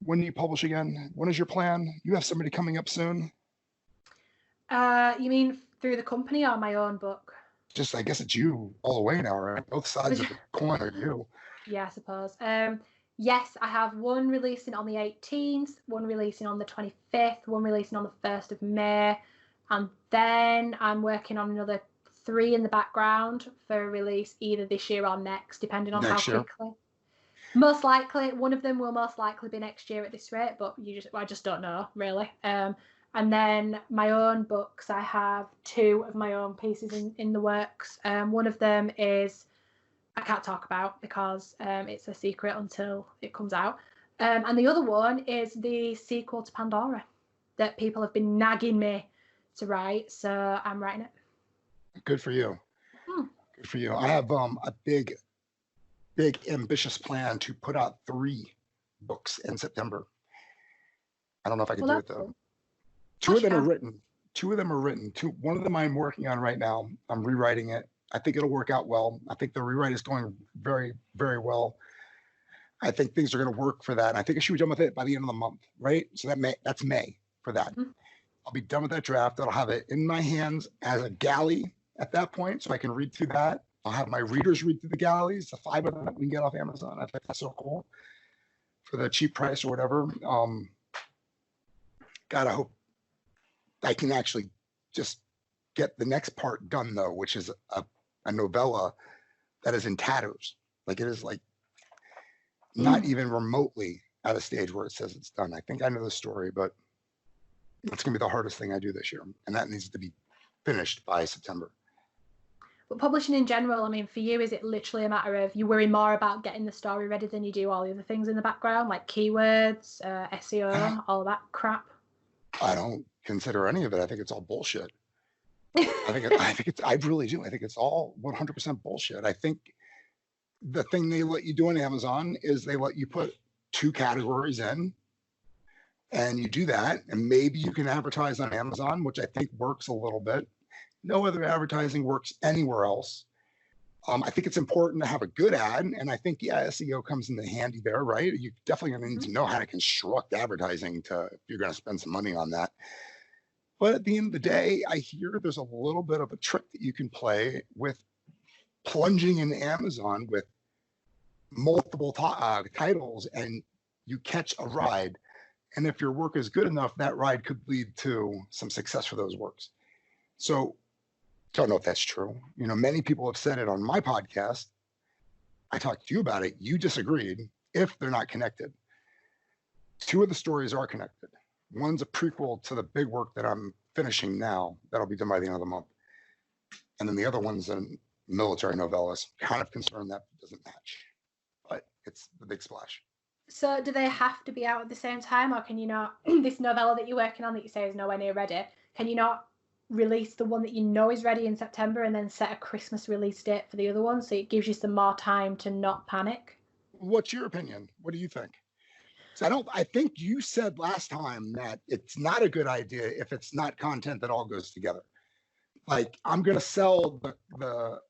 [SPEAKER 1] When do you publish again? When is your plan? You have somebody coming up soon?
[SPEAKER 2] You mean through the company or my own book?
[SPEAKER 1] Just, I guess it's you all the way now, right? Both sides of the coin are you.
[SPEAKER 2] Yeah, I suppose. Yes, I have one releasing on the 18th, one releasing on the 25th, one releasing on the 1st of May, and then I'm working on another 3 in the background for release either this year or next, depending on how quickly. Most likely, one of them will most likely be next year at this rate, but I just don't know, really. And then my own books, I have 2 of my own pieces in the works. One of them is I can't talk about because it's a secret until it comes out. And the other one is the sequel to Pandora that people have been nagging me to write, so I'm writing it.
[SPEAKER 1] Good for you. Good for you. I have a big ambitious plan to put out 3 books in September. I don't know if I can do it though.
[SPEAKER 2] Cool.
[SPEAKER 1] 2 of them are written. 2 of them are written. One of them I'm working on right now. I'm rewriting it. I think it'll work out well. I think the rewrite is going very, very well. I think things are going to work for that. And I think I should be done with it by the end of the month, right? So that's May for that. Mm-hmm. I'll be done with that draft. I'll have it in my hands as a galley at that point, so I can read through that. I'll have my readers read through the galleys, the 5 of them that we can get off Amazon. I think that's so cool for the cheap price or whatever. God, I hope I can actually just get the next part done though, which is a novella that is in tatters. Like it is like not even remotely at a stage where it says it's done. I think I know the story, but it's going to be the hardest thing I do this year. And that needs to be finished by September.
[SPEAKER 2] But publishing in general, I mean, for you, is it literally a matter of you worry more about getting the story ready than you do all the other things in the background, like keywords, SEO, all that crap?
[SPEAKER 1] I don't consider any of it. I think it's all bullshit. I really do. I think it's all 100% bullshit. I think the thing they let you do on Amazon is they let you put 2 categories in and you do that. And maybe you can advertise on Amazon, which I think works a little bit. No other advertising works anywhere else. I think it's important to have a good ad. And I think, SEO comes into handy there, right? You definitely need to know how to construct advertising if you're going to spend some money on that. But at the end of the day, I hear there's a little bit of a trick that you can play with plunging into Amazon with multiple titles and you catch a ride. And if your work is good enough, that ride could lead to some success for those works. So don't know if that's true. Many people have said it on my podcast. I talked to you about it. You disagreed if they're not connected. 2 of the stories are connected. One's a prequel to the big work that I'm finishing now. That'll be done by the end of the month. And then the other one's a military novella. So kind of concerned that doesn't match. But it's the big splash.
[SPEAKER 2] So do they have to be out at the same time? Or can you not, this novella that you're working on that you say is nowhere near ready, can you not release the one that you know is ready in September and then set a Christmas release date for the other one so it gives you some more time to not panic?
[SPEAKER 1] What's your opinion? What do you think? So I think you said last time that it's not a good idea if it's not content that all goes together. Like I'm going to sell the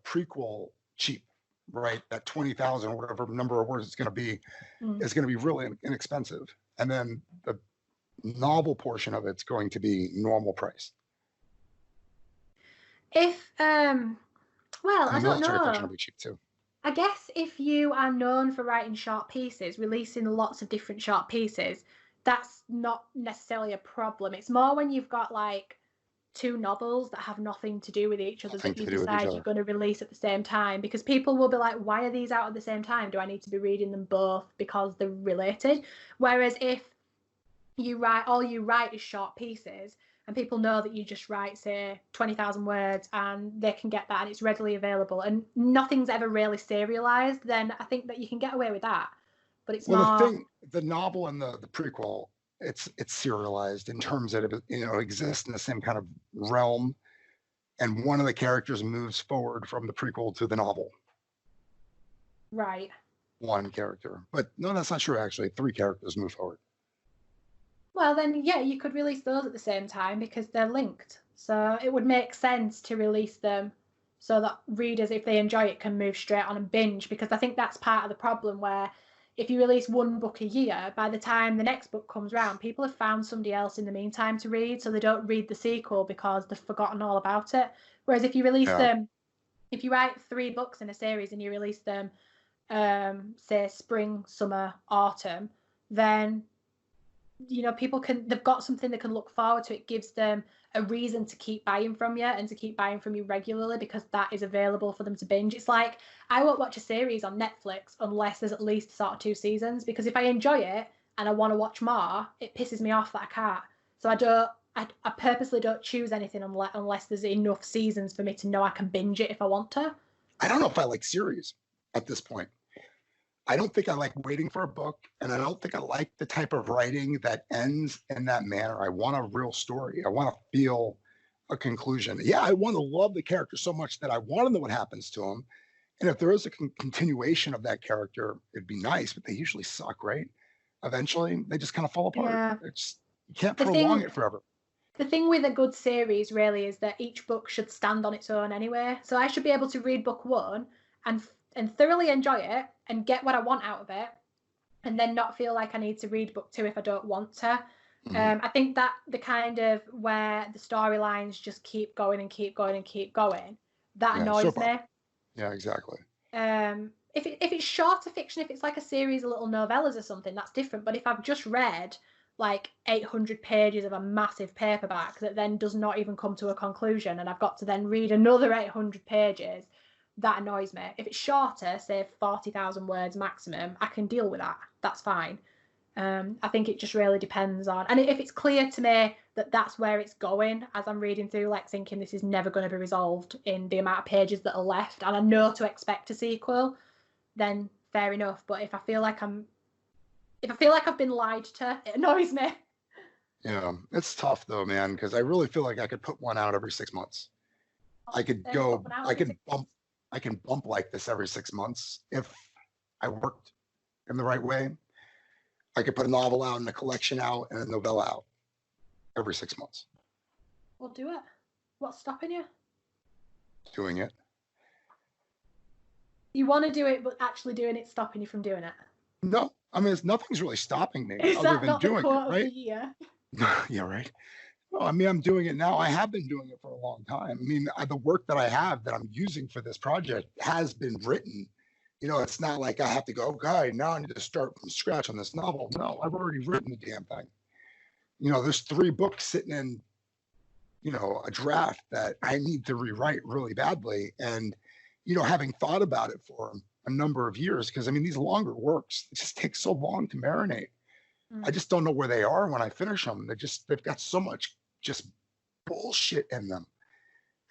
[SPEAKER 1] prequel cheap, right? That 20,000 or whatever number of words it's going to be is going to be really inexpensive. And then the novel portion of it's going to be normal price.
[SPEAKER 2] If well, I don't know.
[SPEAKER 1] Portion will be cheap too.
[SPEAKER 2] I guess if you are known for writing short pieces, releasing lots of different short pieces, that's not necessarily a problem. It's more when you've got like 2 novels that have nothing to do with each other that you decide you're going to release at the same time, because people will be like, why are these out at the same time? Do I need to be reading them both because they're related? Whereas if all you write is short pieces and people know that you just write, say, 20,000 words and they can get that and it's readily available and nothing's ever really serialized, then I think that you can get away with that. But it's
[SPEAKER 1] the novel and the prequel, it's serialized in terms that it exists in the same kind of realm, and one of the characters moves forward from the prequel to the novel.
[SPEAKER 2] Right.
[SPEAKER 1] One character. But no, that's not true, actually. 3 characters move forward.
[SPEAKER 2] Well, then, you could release those at the same time because they're linked. So it would make sense to release them so that readers, if they enjoy it, can move straight on and binge, because I think that's part of the problem where if you release 1 book a year, by the time the next book comes around, people have found somebody else in the meantime to read, so they don't read the sequel because they've forgotten all about it. Whereas if you release them, if you write 3 books in a series and you release them, say spring, summer, autumn, then people they've got something they can look forward to. It gives them a reason to keep buying from you and to keep buying from you regularly because that is available for them to binge. It's like I won't watch a series on Netflix unless there's at least sort of 2 seasons, because if I enjoy it and I want to watch more, it pisses me off that I can't. So I purposely don't choose anything unless there's enough seasons for me to know I can binge it if I want to.
[SPEAKER 1] I don't know if I like series at this point. I don't think I like waiting for a book, and I don't think I like the type of writing that ends in that manner. I want a real story. I want to feel a conclusion. Yeah, I want to love the character so much that I want to know what happens to him. And if there is a continuation of that character, it'd be nice, but they usually suck, right? Eventually, they just kind of fall apart.
[SPEAKER 2] Yeah.
[SPEAKER 1] It's you can't
[SPEAKER 2] The
[SPEAKER 1] prolong
[SPEAKER 2] thing
[SPEAKER 1] it forever.
[SPEAKER 2] the thing with a good series really is that each book should stand on its own anyway. So I should be able to read book one and thoroughly enjoy it and get what I want out of it, and then not feel like I need to read book two if I don't want to. I think that the kind of where the storylines just keep going and keep going and keep going, that annoys me.
[SPEAKER 1] Yeah, exactly.
[SPEAKER 2] If it's shorter fiction, if it's like a series of little novellas or something, that's different. But if I've just read like 800 pages of a massive paperback that then does not even come to a conclusion, and I've got to then read another 800 pages, that annoys me. If it's shorter, say 40,000 words maximum, I can deal with that. That's fine. I think it just really depends on, and if it's clear to me that that's where it's going as I'm reading through, like thinking this is never going to be resolved in the amount of pages that are left, and I know to expect a sequel, then fair enough. But if I feel like I've been lied to, it annoys me.
[SPEAKER 1] Yeah, it's tough though, man, because I really feel like I could put one out every 6 months. I can bump like this every 6 months if I worked in the right way. I could put a novel out and a collection out and a novella out every 6 months.
[SPEAKER 2] Well, do it. What's stopping you?
[SPEAKER 1] Doing it.
[SPEAKER 2] You want to do it, but actually doing it's stopping you from doing it.
[SPEAKER 1] No, I mean, nothing's really stopping me
[SPEAKER 2] Is
[SPEAKER 1] other
[SPEAKER 2] that
[SPEAKER 1] than
[SPEAKER 2] not
[SPEAKER 1] doing
[SPEAKER 2] the quote
[SPEAKER 1] it,
[SPEAKER 2] of
[SPEAKER 1] right?
[SPEAKER 2] the year?
[SPEAKER 1] Yeah, right. No, I mean, I'm doing it now. I have been doing it for a long time. I mean, the work that I have that I'm using for this project has been written. You know, it's not like I have to go, okay, now I need to start from scratch on this novel. No, I've already written the damn thing. You know, there's 3 books sitting in, you know, a draft that I need to rewrite really badly. And, you know, having thought about it for a number of years, because I mean, these longer works, it just takes so long to marinate. I just don't know where they are when I finish them. They've got so much just bullshit in them.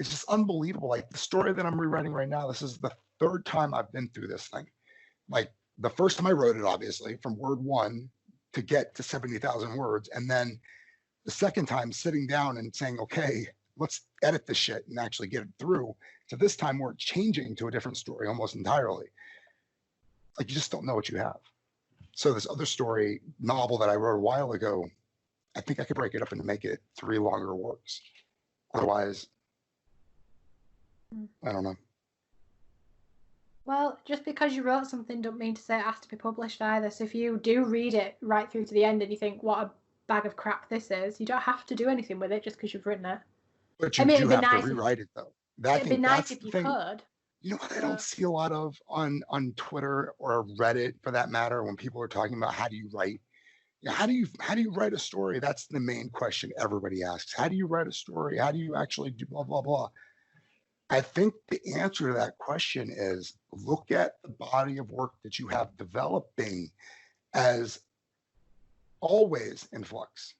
[SPEAKER 1] It's just unbelievable. Like the story that I'm rewriting right now, this is the 3rd time I've been through this thing. Like the first time I wrote it, obviously, from word 1 to get to 70,000 words. And then the second time sitting down and saying, okay, let's edit this shit and actually get it through. To this time we're changing to a different story almost entirely. Like you just don't know what you have. So this other story novel that I wrote a while ago, I think I could break it up and make it 3 longer works. Otherwise, I don't know.
[SPEAKER 2] Well, just because you wrote something don't mean to say it has to be published either. So if you do read it right through to the end and you think, what a bag of crap this is, you don't have to do anything with it just because you've written it.
[SPEAKER 1] But you do have to rewrite it, though.
[SPEAKER 2] It'd be nice if you could.
[SPEAKER 1] You know what I don't see a lot of on Twitter or Reddit, for that matter, when people are talking about how do you write? How do you write a story? That's the main question everybody asks. How do you write a story? How do you actually do blah, blah, blah? I think the answer to that question is look at the body of work that you have developing as always in flux.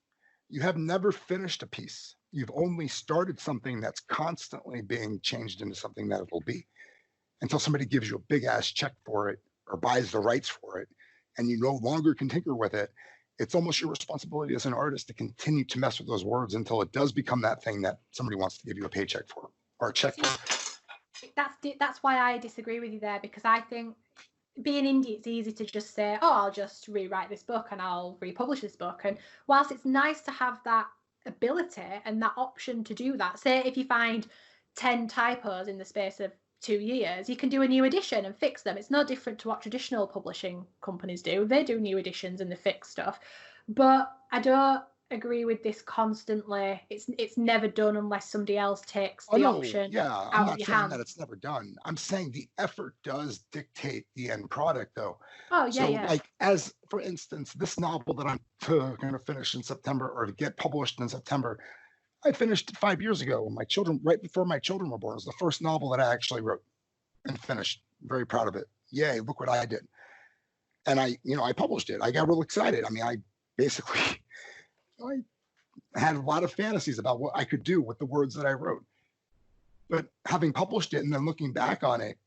[SPEAKER 1] You have never finished a piece. You've only started something that's constantly being changed into something that it'll be, until somebody gives you a big ass check for it or buys the rights for it, and you no longer can tinker with it. It's almost your responsibility as an artist to continue to mess with those words until it does become that thing that somebody wants to give you a paycheck for or a check for.
[SPEAKER 2] That's why I disagree with you there, because I think being indie, it's easy to just say, oh, I'll just rewrite this book and I'll republish this book. And whilst it's nice to have that ability and that option to do that, say if you find 10 typos in the space of 2 years, you can do a new edition and fix them. It's no different to what traditional publishing companies do. They do new editions and they fix stuff. But I don't agree with this constantly. It's never done unless somebody else takes the option out
[SPEAKER 1] I'm
[SPEAKER 2] of
[SPEAKER 1] not
[SPEAKER 2] your
[SPEAKER 1] saying
[SPEAKER 2] hand.
[SPEAKER 1] that it's never done. I'm saying the effort does dictate the end product, though.
[SPEAKER 2] Oh, yeah, yeah.
[SPEAKER 1] Like, as for instance, this novel that I'm going to finish in September or get published in September, I finished it 5 years ago when right before my children were born. It was the first novel that I actually wrote and finished. Very proud of it. Yay, look what I did. And I published it. I got real excited. I mean, I had a lot of fantasies about what I could do with the words that I wrote. But having published it and then looking back on it,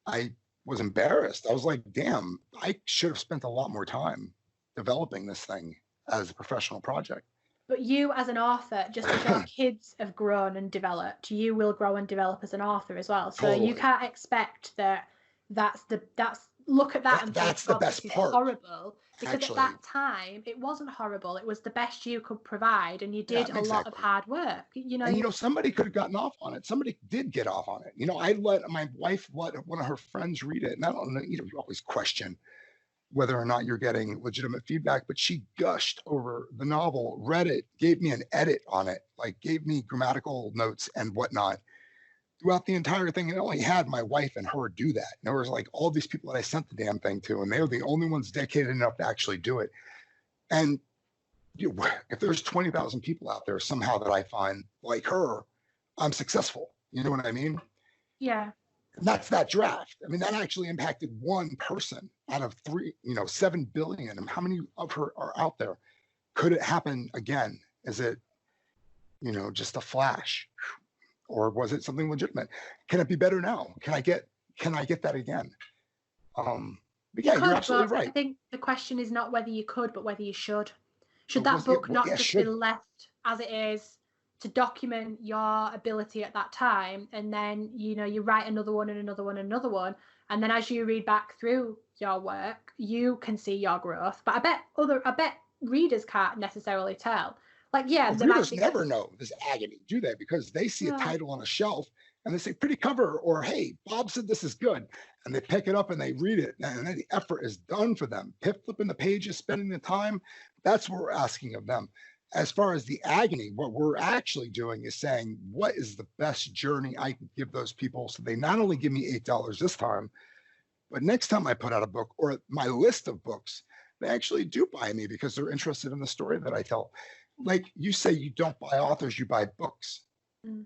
[SPEAKER 1] I was embarrassed. I was like, damn, I should have spent a lot more time developing this thing as a professional project.
[SPEAKER 2] But you, as an author, just as your kids have grown and developed, you will grow and develop as an author as well. So you
[SPEAKER 1] Totally.
[SPEAKER 2] can't expect that. That's look at that and think,
[SPEAKER 1] That's the
[SPEAKER 2] God, this
[SPEAKER 1] best
[SPEAKER 2] is
[SPEAKER 1] part,
[SPEAKER 2] horrible. Because at
[SPEAKER 1] actually.
[SPEAKER 2] that time, it wasn't horrible. It was the best you could provide, and you
[SPEAKER 1] Yeah,
[SPEAKER 2] did a lot of
[SPEAKER 1] exactly.
[SPEAKER 2] hard work.
[SPEAKER 1] And somebody could have gotten off on it. Somebody did get off on it. I let my wife let one of her friends read it, and I don't know. You always question whether or not you're getting legitimate feedback, but she gushed over the novel, read it, gave me an edit on it, like gave me grammatical notes and whatnot throughout the entire thing. And I only had my wife and her do that. And there was like all these people that I sent the damn thing to, and they were the only ones dedicated enough to actually do it. And if there's 20,000 people out there somehow that I find like her, I'm successful. You know what I mean?
[SPEAKER 2] Yeah.
[SPEAKER 1] And that's that draft. I mean, that actually impacted one person out of 7 billion. And how many of her are out there? Could it happen again? Is it, just a flash? Or was it something legitimate? Can it be better now? Can I get that again? But yeah, you're absolutely right.
[SPEAKER 2] I think the question is not whether you could, but whether you should. Should that book not just be left as it is to document your ability at that time, and then you write another one and another one and another one, and then as you read back through your work, you can see your growth. But I bet readers can't necessarily tell. Like, yeah,
[SPEAKER 1] readers never know this agony, do they? Because they see a title on a shelf and they say pretty cover, or hey, Bob said this is good, and they pick it up and they read it, and then the effort is done for them. Flipping the pages, spending the time, that's what we're asking of them. As far as the agony, what we're actually doing is saying, what is the best journey I can give those people so they not only give me $8 this time, but next time I put out a book or my list of books, they actually do buy me because they're interested in the story that I tell. Like you say, you don't buy authors, you buy books. Mm.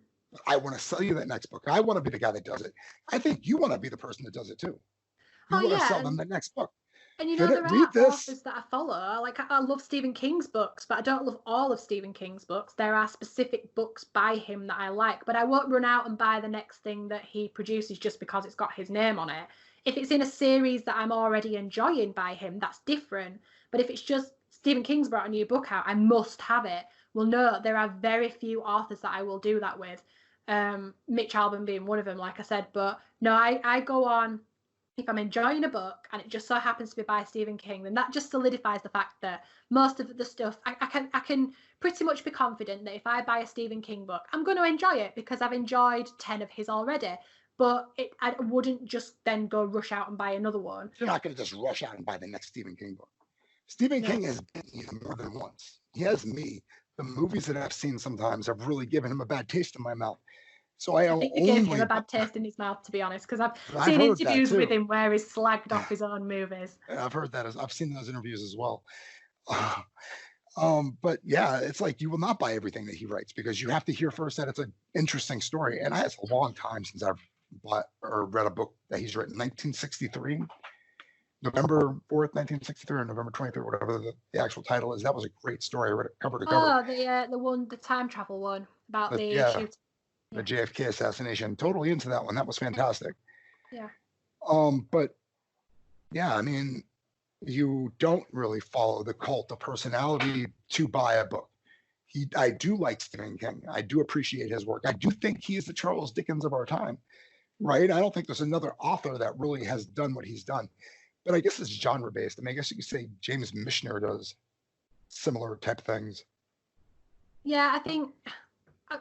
[SPEAKER 1] I want to sell you that next book. I want to be the guy that does it. I think you want to be the person that does it too. You want to sell them the next book.
[SPEAKER 2] And there are authors that I follow. Like, I love Stephen King's books, but I don't love all of Stephen King's books. There are specific books by him that I like, but I won't run out and buy the next thing that he produces just because it's got his name on it. If it's in a series that I'm already enjoying by him, that's different. But if it's just Stephen King's brought a new book out, I must have it. Well, no, there are very few authors that I will do that with. Mitch Albom being one of them, like I said. But no, I go on, if I'm enjoying a book and it just so happens to be by Stephen King, then that just solidifies the fact that most of the stuff, I can pretty much be confident that if I buy a Stephen King book, I'm going to enjoy it because I've enjoyed 10 of his already. But I wouldn't just then go rush out and buy another one.
[SPEAKER 1] You're not going to just rush out and buy the next Stephen King book. Stephen King has been here more than once. He has me. The movies that I've seen sometimes have really given him a bad taste in my mouth. So I think
[SPEAKER 2] you gave him a bad taste in his mouth, to be honest, because I've seen interviews with him where he's slagged off his own movies.
[SPEAKER 1] I've heard that. I've seen those interviews as well. But yeah, it's like you will not buy everything that he writes because you have to hear first that it's an interesting story. And it's a long time since I've bought or read a book that he's written. 1963, November 4th, 1963, or November 23rd, whatever the actual title is. That was a great story. I read it cover to cover.
[SPEAKER 2] Oh, the time travel one about the shooting.
[SPEAKER 1] The JFK assassination. Totally into that one. That was fantastic.
[SPEAKER 2] Yeah.
[SPEAKER 1] But yeah, I mean, you don't really follow the cult of personality to buy a book. I do like Stephen King. I do appreciate his work. I do think he is the Charles Dickens of our time, right? I don't think there's another author that really has done what he's done. But I guess it's genre-based. I mean, I guess you could say James Michener does similar type things.
[SPEAKER 2] Yeah, I think...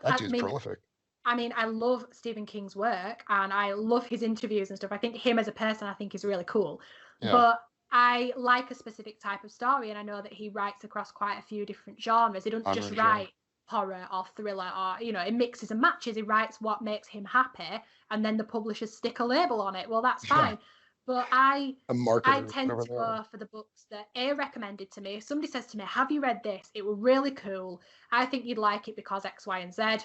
[SPEAKER 1] That dude's prolific.
[SPEAKER 2] I mean, I love Stephen King's work and I love his interviews and stuff. I think him as a person, I think is really cool. Yeah. But I like a specific type of story, and I know that he writes across quite a few different genres. He doesn't just write horror or thriller or, it mixes and matches. He writes what makes him happy, and then the publishers stick a label on it. Well, that's fine. But I tend to go for the books that are recommended to me. If somebody says to me, have you read this? It was really cool. I think you'd like it because X, Y, and Z.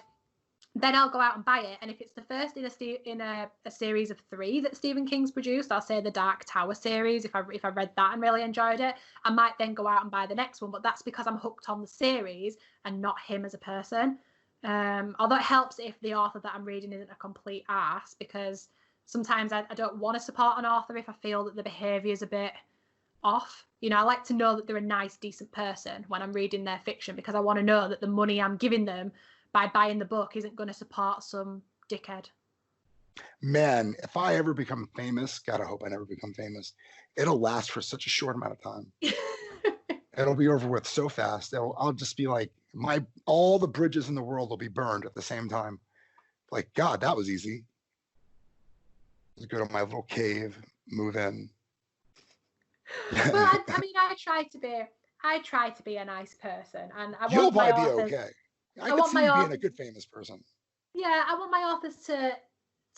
[SPEAKER 2] Then I'll go out and buy it. And if it's the first in a series of 3 that Stephen King's produced, I'll say the Dark Tower series. If I read that and really enjoyed it, I might then go out and buy the next one. But that's because I'm hooked on the series and not him as a person. Although it helps if the author that I'm reading isn't a complete arse, because sometimes I don't want to support an author if I feel that the behaviour is a bit off. You know, I like to know that they're a nice, decent person when I'm reading their fiction, because I want to know that the money I'm giving them by buying the book isn't going to support some dickhead.
[SPEAKER 1] Man, if I ever become famous, God, I hope I never become famous. It'll last for such a short amount of time. It'll be over with so fast. I'll just be like, all the bridges in the world will be burned at the same time. Like, God, that was easy. Just go to my little cave, move in.
[SPEAKER 2] Well, I mean, I try to be a nice person, and
[SPEAKER 1] You'll probably be okay. I could see you being a good famous person.
[SPEAKER 2] Yeah, I want my authors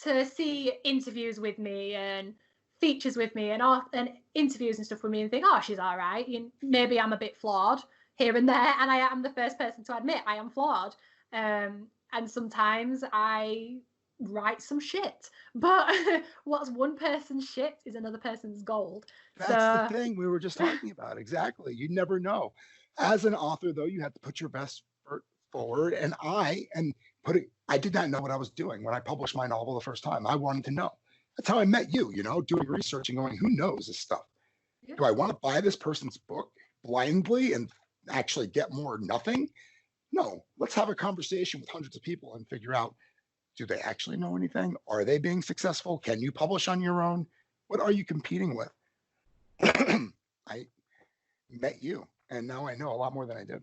[SPEAKER 2] to see interviews with me and features with me and interviews and stuff with me and think, oh, she's all right. Maybe I'm a bit flawed here and there, and I am the first person to admit I am flawed. And sometimes I write some shit, but what's one person's shit is another person's gold.
[SPEAKER 1] That's the thing we were just talking about. Exactly. You never know. As an author, though, you have to put your best foot forward. And I did not know what I was doing when I published my novel the first time. I wanted to know. That's how I met you, doing research and going, who knows this stuff? Yeah. Do I want to buy this person's book blindly and actually get more or nothing? No, let's have a conversation with hundreds of people and figure out, do they actually know anything? Are they being successful? Can you publish on your own? What are you competing with? I met you, and now I know a lot more than I did.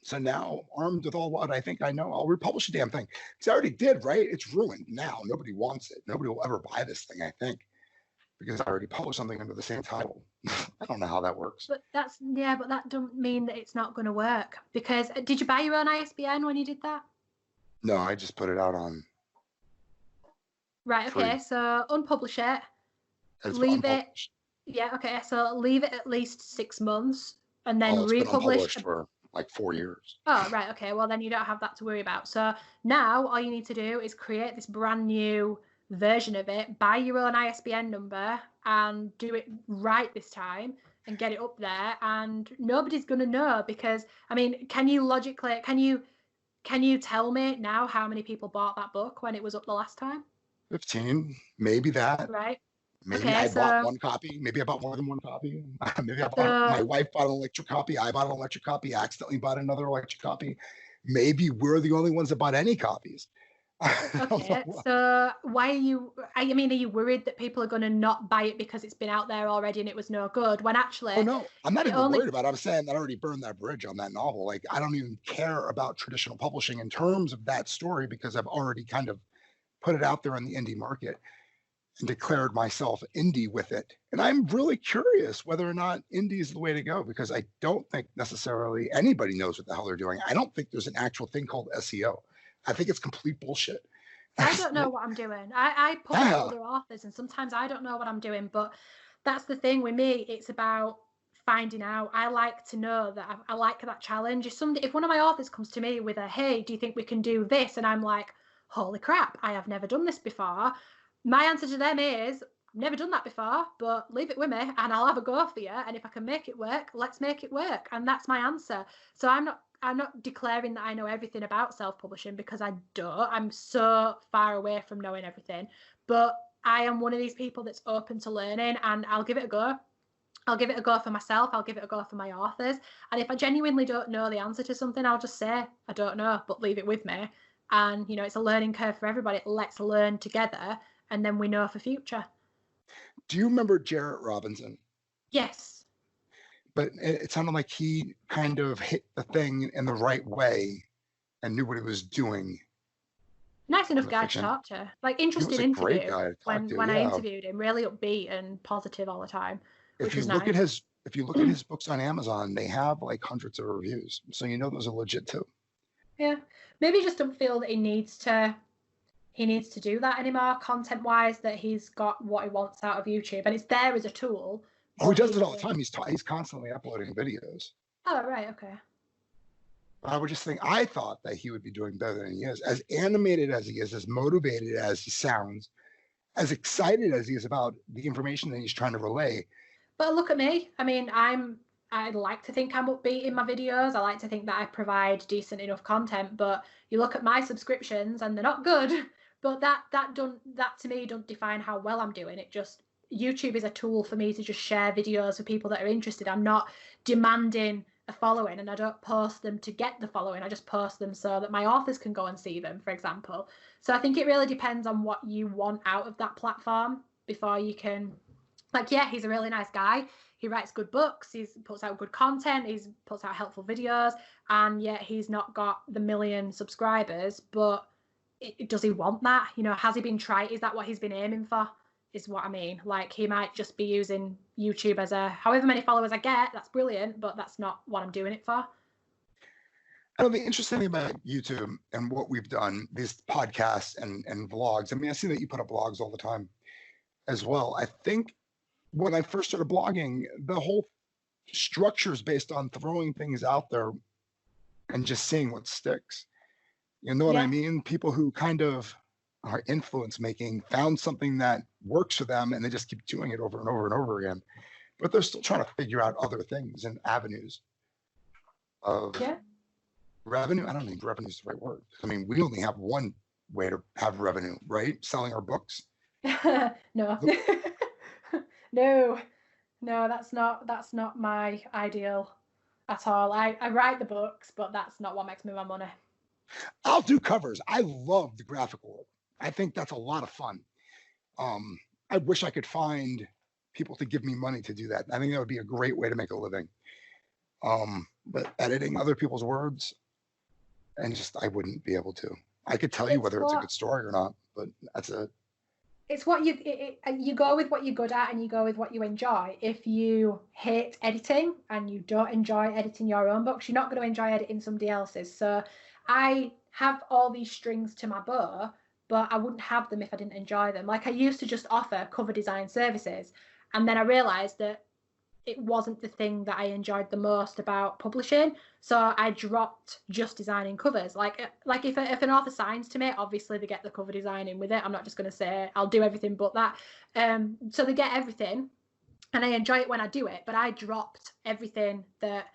[SPEAKER 1] So now, armed with all what I think I know, I'll republish the damn thing. Because I already did, right? It's ruined now. Nobody wants it. Nobody will ever buy this thing, I think, because I already published something under the same title. I don't know how that works.
[SPEAKER 2] But that doesn't mean that it's not going to work. Because did you buy your own ISBN when you did that?
[SPEAKER 1] No, I just put it out on.
[SPEAKER 2] Right. Okay. So unpublish it. Leave it. Yeah. Okay. So leave it at least 6 months, and then republish
[SPEAKER 1] for like 4 years.
[SPEAKER 2] Oh, right. Okay. Well, then you don't have that to worry about. So now all you need to do is create this brand new version of it, buy your own ISBN number, and do it right this time and get it up there. And nobody's going to know, because, I mean, can you tell me now how many people bought that book when it was up the last time?
[SPEAKER 1] 15, maybe that.
[SPEAKER 2] Right.
[SPEAKER 1] Maybe I bought one copy. Maybe I bought more than one copy. Maybe my wife bought an electric copy. I bought an electric copy. I accidentally bought another electric copy. Maybe we're the only ones that bought any copies.
[SPEAKER 2] Okay, so why are you worried that people are going to not buy it because it's been out there already and it was no good, when actually...
[SPEAKER 1] Oh, no, I'm not even worried about it. I'm saying that I already burned that bridge on that novel. Like, I don't even care about traditional publishing in terms of that story, because I've already kind of put it out there on the indie market and declared myself indie with it. And I'm really curious whether or not indie is the way to go, because I don't think necessarily anybody knows what the hell they're doing. I don't think there's an actual thing called SEO. I think it's complete bullshit.
[SPEAKER 2] I don't know what I'm doing. I publish other authors, and sometimes I don't know what I'm doing, but that's the thing with me. It's about finding out. I like to know that I like that challenge. If one of my authors comes to me with hey, do you think we can do this? And I'm like, holy crap, I have never done this before. My answer to them is, I've never done that before, but leave it with me and I'll have a go for you. And if I can make it work, let's make it work. And that's my answer. So I'm not declaring that I know everything about self-publishing, because I don't. I'm so far away from knowing everything. But I am one of these people that's open to learning, and I'll give it a go. I'll give it a go for myself. I'll give it a go for my authors. And if I genuinely don't know the answer to something, I'll just say, I don't know, but leave it with me. And, it's a learning curve for everybody. Let's learn together, and then we know for future.
[SPEAKER 1] Do you remember Jarrett Robinson?
[SPEAKER 2] Yes.
[SPEAKER 1] But it sounded like he kind of hit the thing in the right way and knew what he was doing.
[SPEAKER 2] Nice enough guy to talk to. Like, interesting interview. When I interviewed him, really upbeat and positive all the time.
[SPEAKER 1] If you look at his books on Amazon, they have like hundreds of reviews. So those are legit too.
[SPEAKER 2] Yeah. Maybe he just don't feel that he needs to do that anymore, content-wise, that he's got what he wants out of YouTube, and it's there as a tool.
[SPEAKER 1] Oh, he does it all the time. He's constantly uploading videos.
[SPEAKER 2] Oh, right, okay.
[SPEAKER 1] I thought that he would be doing better than he is. As animated as he is, as motivated as he sounds, as excited as he is about the information that he's trying to relay.
[SPEAKER 2] But look at me. I mean, I like to think I'm upbeat in my videos. I like to think that I provide decent enough content, but you look at my subscriptions and they're not good. But that to me don't define how well I'm doing. It just, YouTube is a tool for me to just share videos with people that are interested. I'm not demanding a following, and I don't post them to get the following. I just post them so that my authors can go and see them, for example. So I think it really depends on what you want out of that platform before you can, like, yeah, he's a really nice guy. He writes good books. He puts out good content. He puts out helpful videos, and yet he's not got the 1 million subscribers. But does he want that? You know, has he been trying? Is that what he's been aiming for? Is what I mean. Like, he might just be using YouTube as a, however many followers I get, that's brilliant, but that's not what I'm doing it for.
[SPEAKER 1] I know the interesting thing about YouTube and what we've done, these podcasts and vlogs. I mean, I see that you put up blogs all the time as well. I think when I first started blogging, the whole structure is based on throwing things out there and just seeing what sticks. You know what I mean? People who kind of are influence making found something that works for them, and they just keep doing it over and over and over again. But they're still trying to figure out other things and avenues of revenue. I don't think revenue is the right word. I mean, we only have one way to have revenue, right? Selling our books.
[SPEAKER 2] No. No, that's not my ideal at all. I write the books, but that's not what makes me my money.
[SPEAKER 1] I'll do covers. I love the graphic world. I think that's a lot of fun. I wish I could find people to give me money to do that. I think that would be a great way to make a living. But editing other people's words, and just, I wouldn't be able to. I could tell you whether it's a good story or not, but that's it.
[SPEAKER 2] It's what you go with what you're good at, and you go with what you enjoy. If you hate editing and you don't enjoy editing your own books, you're not going to enjoy editing somebody else's. So I have all these strings to my bow, but I wouldn't have them if I didn't enjoy them. Like, I used to just offer cover design services, and then I realized that it wasn't the thing that I enjoyed the most about publishing. So I dropped just designing covers. Like if an author signs to me, obviously they get the cover designing with it. I'm not just going to say I'll do everything but that. So they get everything, and I enjoy it when I do it. But I dropped everything that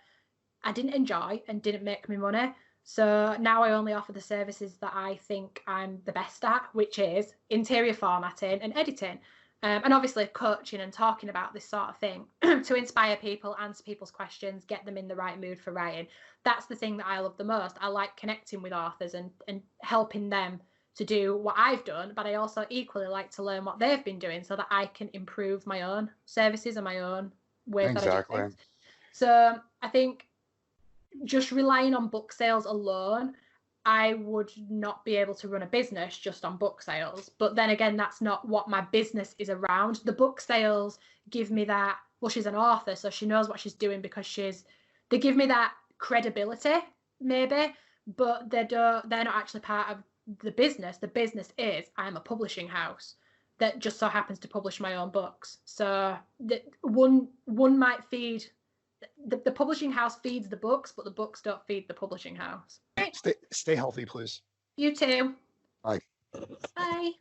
[SPEAKER 2] I didn't enjoy and didn't make me money. So now I only offer the services that I think I'm the best at, which is interior formatting and editing. And obviously coaching and talking about this sort of thing to inspire people, answer people's questions, get them in the right mood for writing. That's the thing that I love the most. I like connecting with authors and helping them to do what I've done, but I also equally like to learn what they've been doing so that I can improve my own services and my own ways that I do things. So I think just relying on book sales alone, I would not be able to run a business just on book sales. But then again, that's not what my business is around. The book sales give me that, well, she's an author, so she knows what she's doing because they give me that credibility, maybe, but they're not actually part of the business. The business is, I'm a publishing house that just so happens to publish my own books. So one might feed, the publishing house feeds the books, but the books don't feed the publishing house.
[SPEAKER 1] Stay healthy, please.
[SPEAKER 2] You too.
[SPEAKER 1] Bye.
[SPEAKER 2] Bye.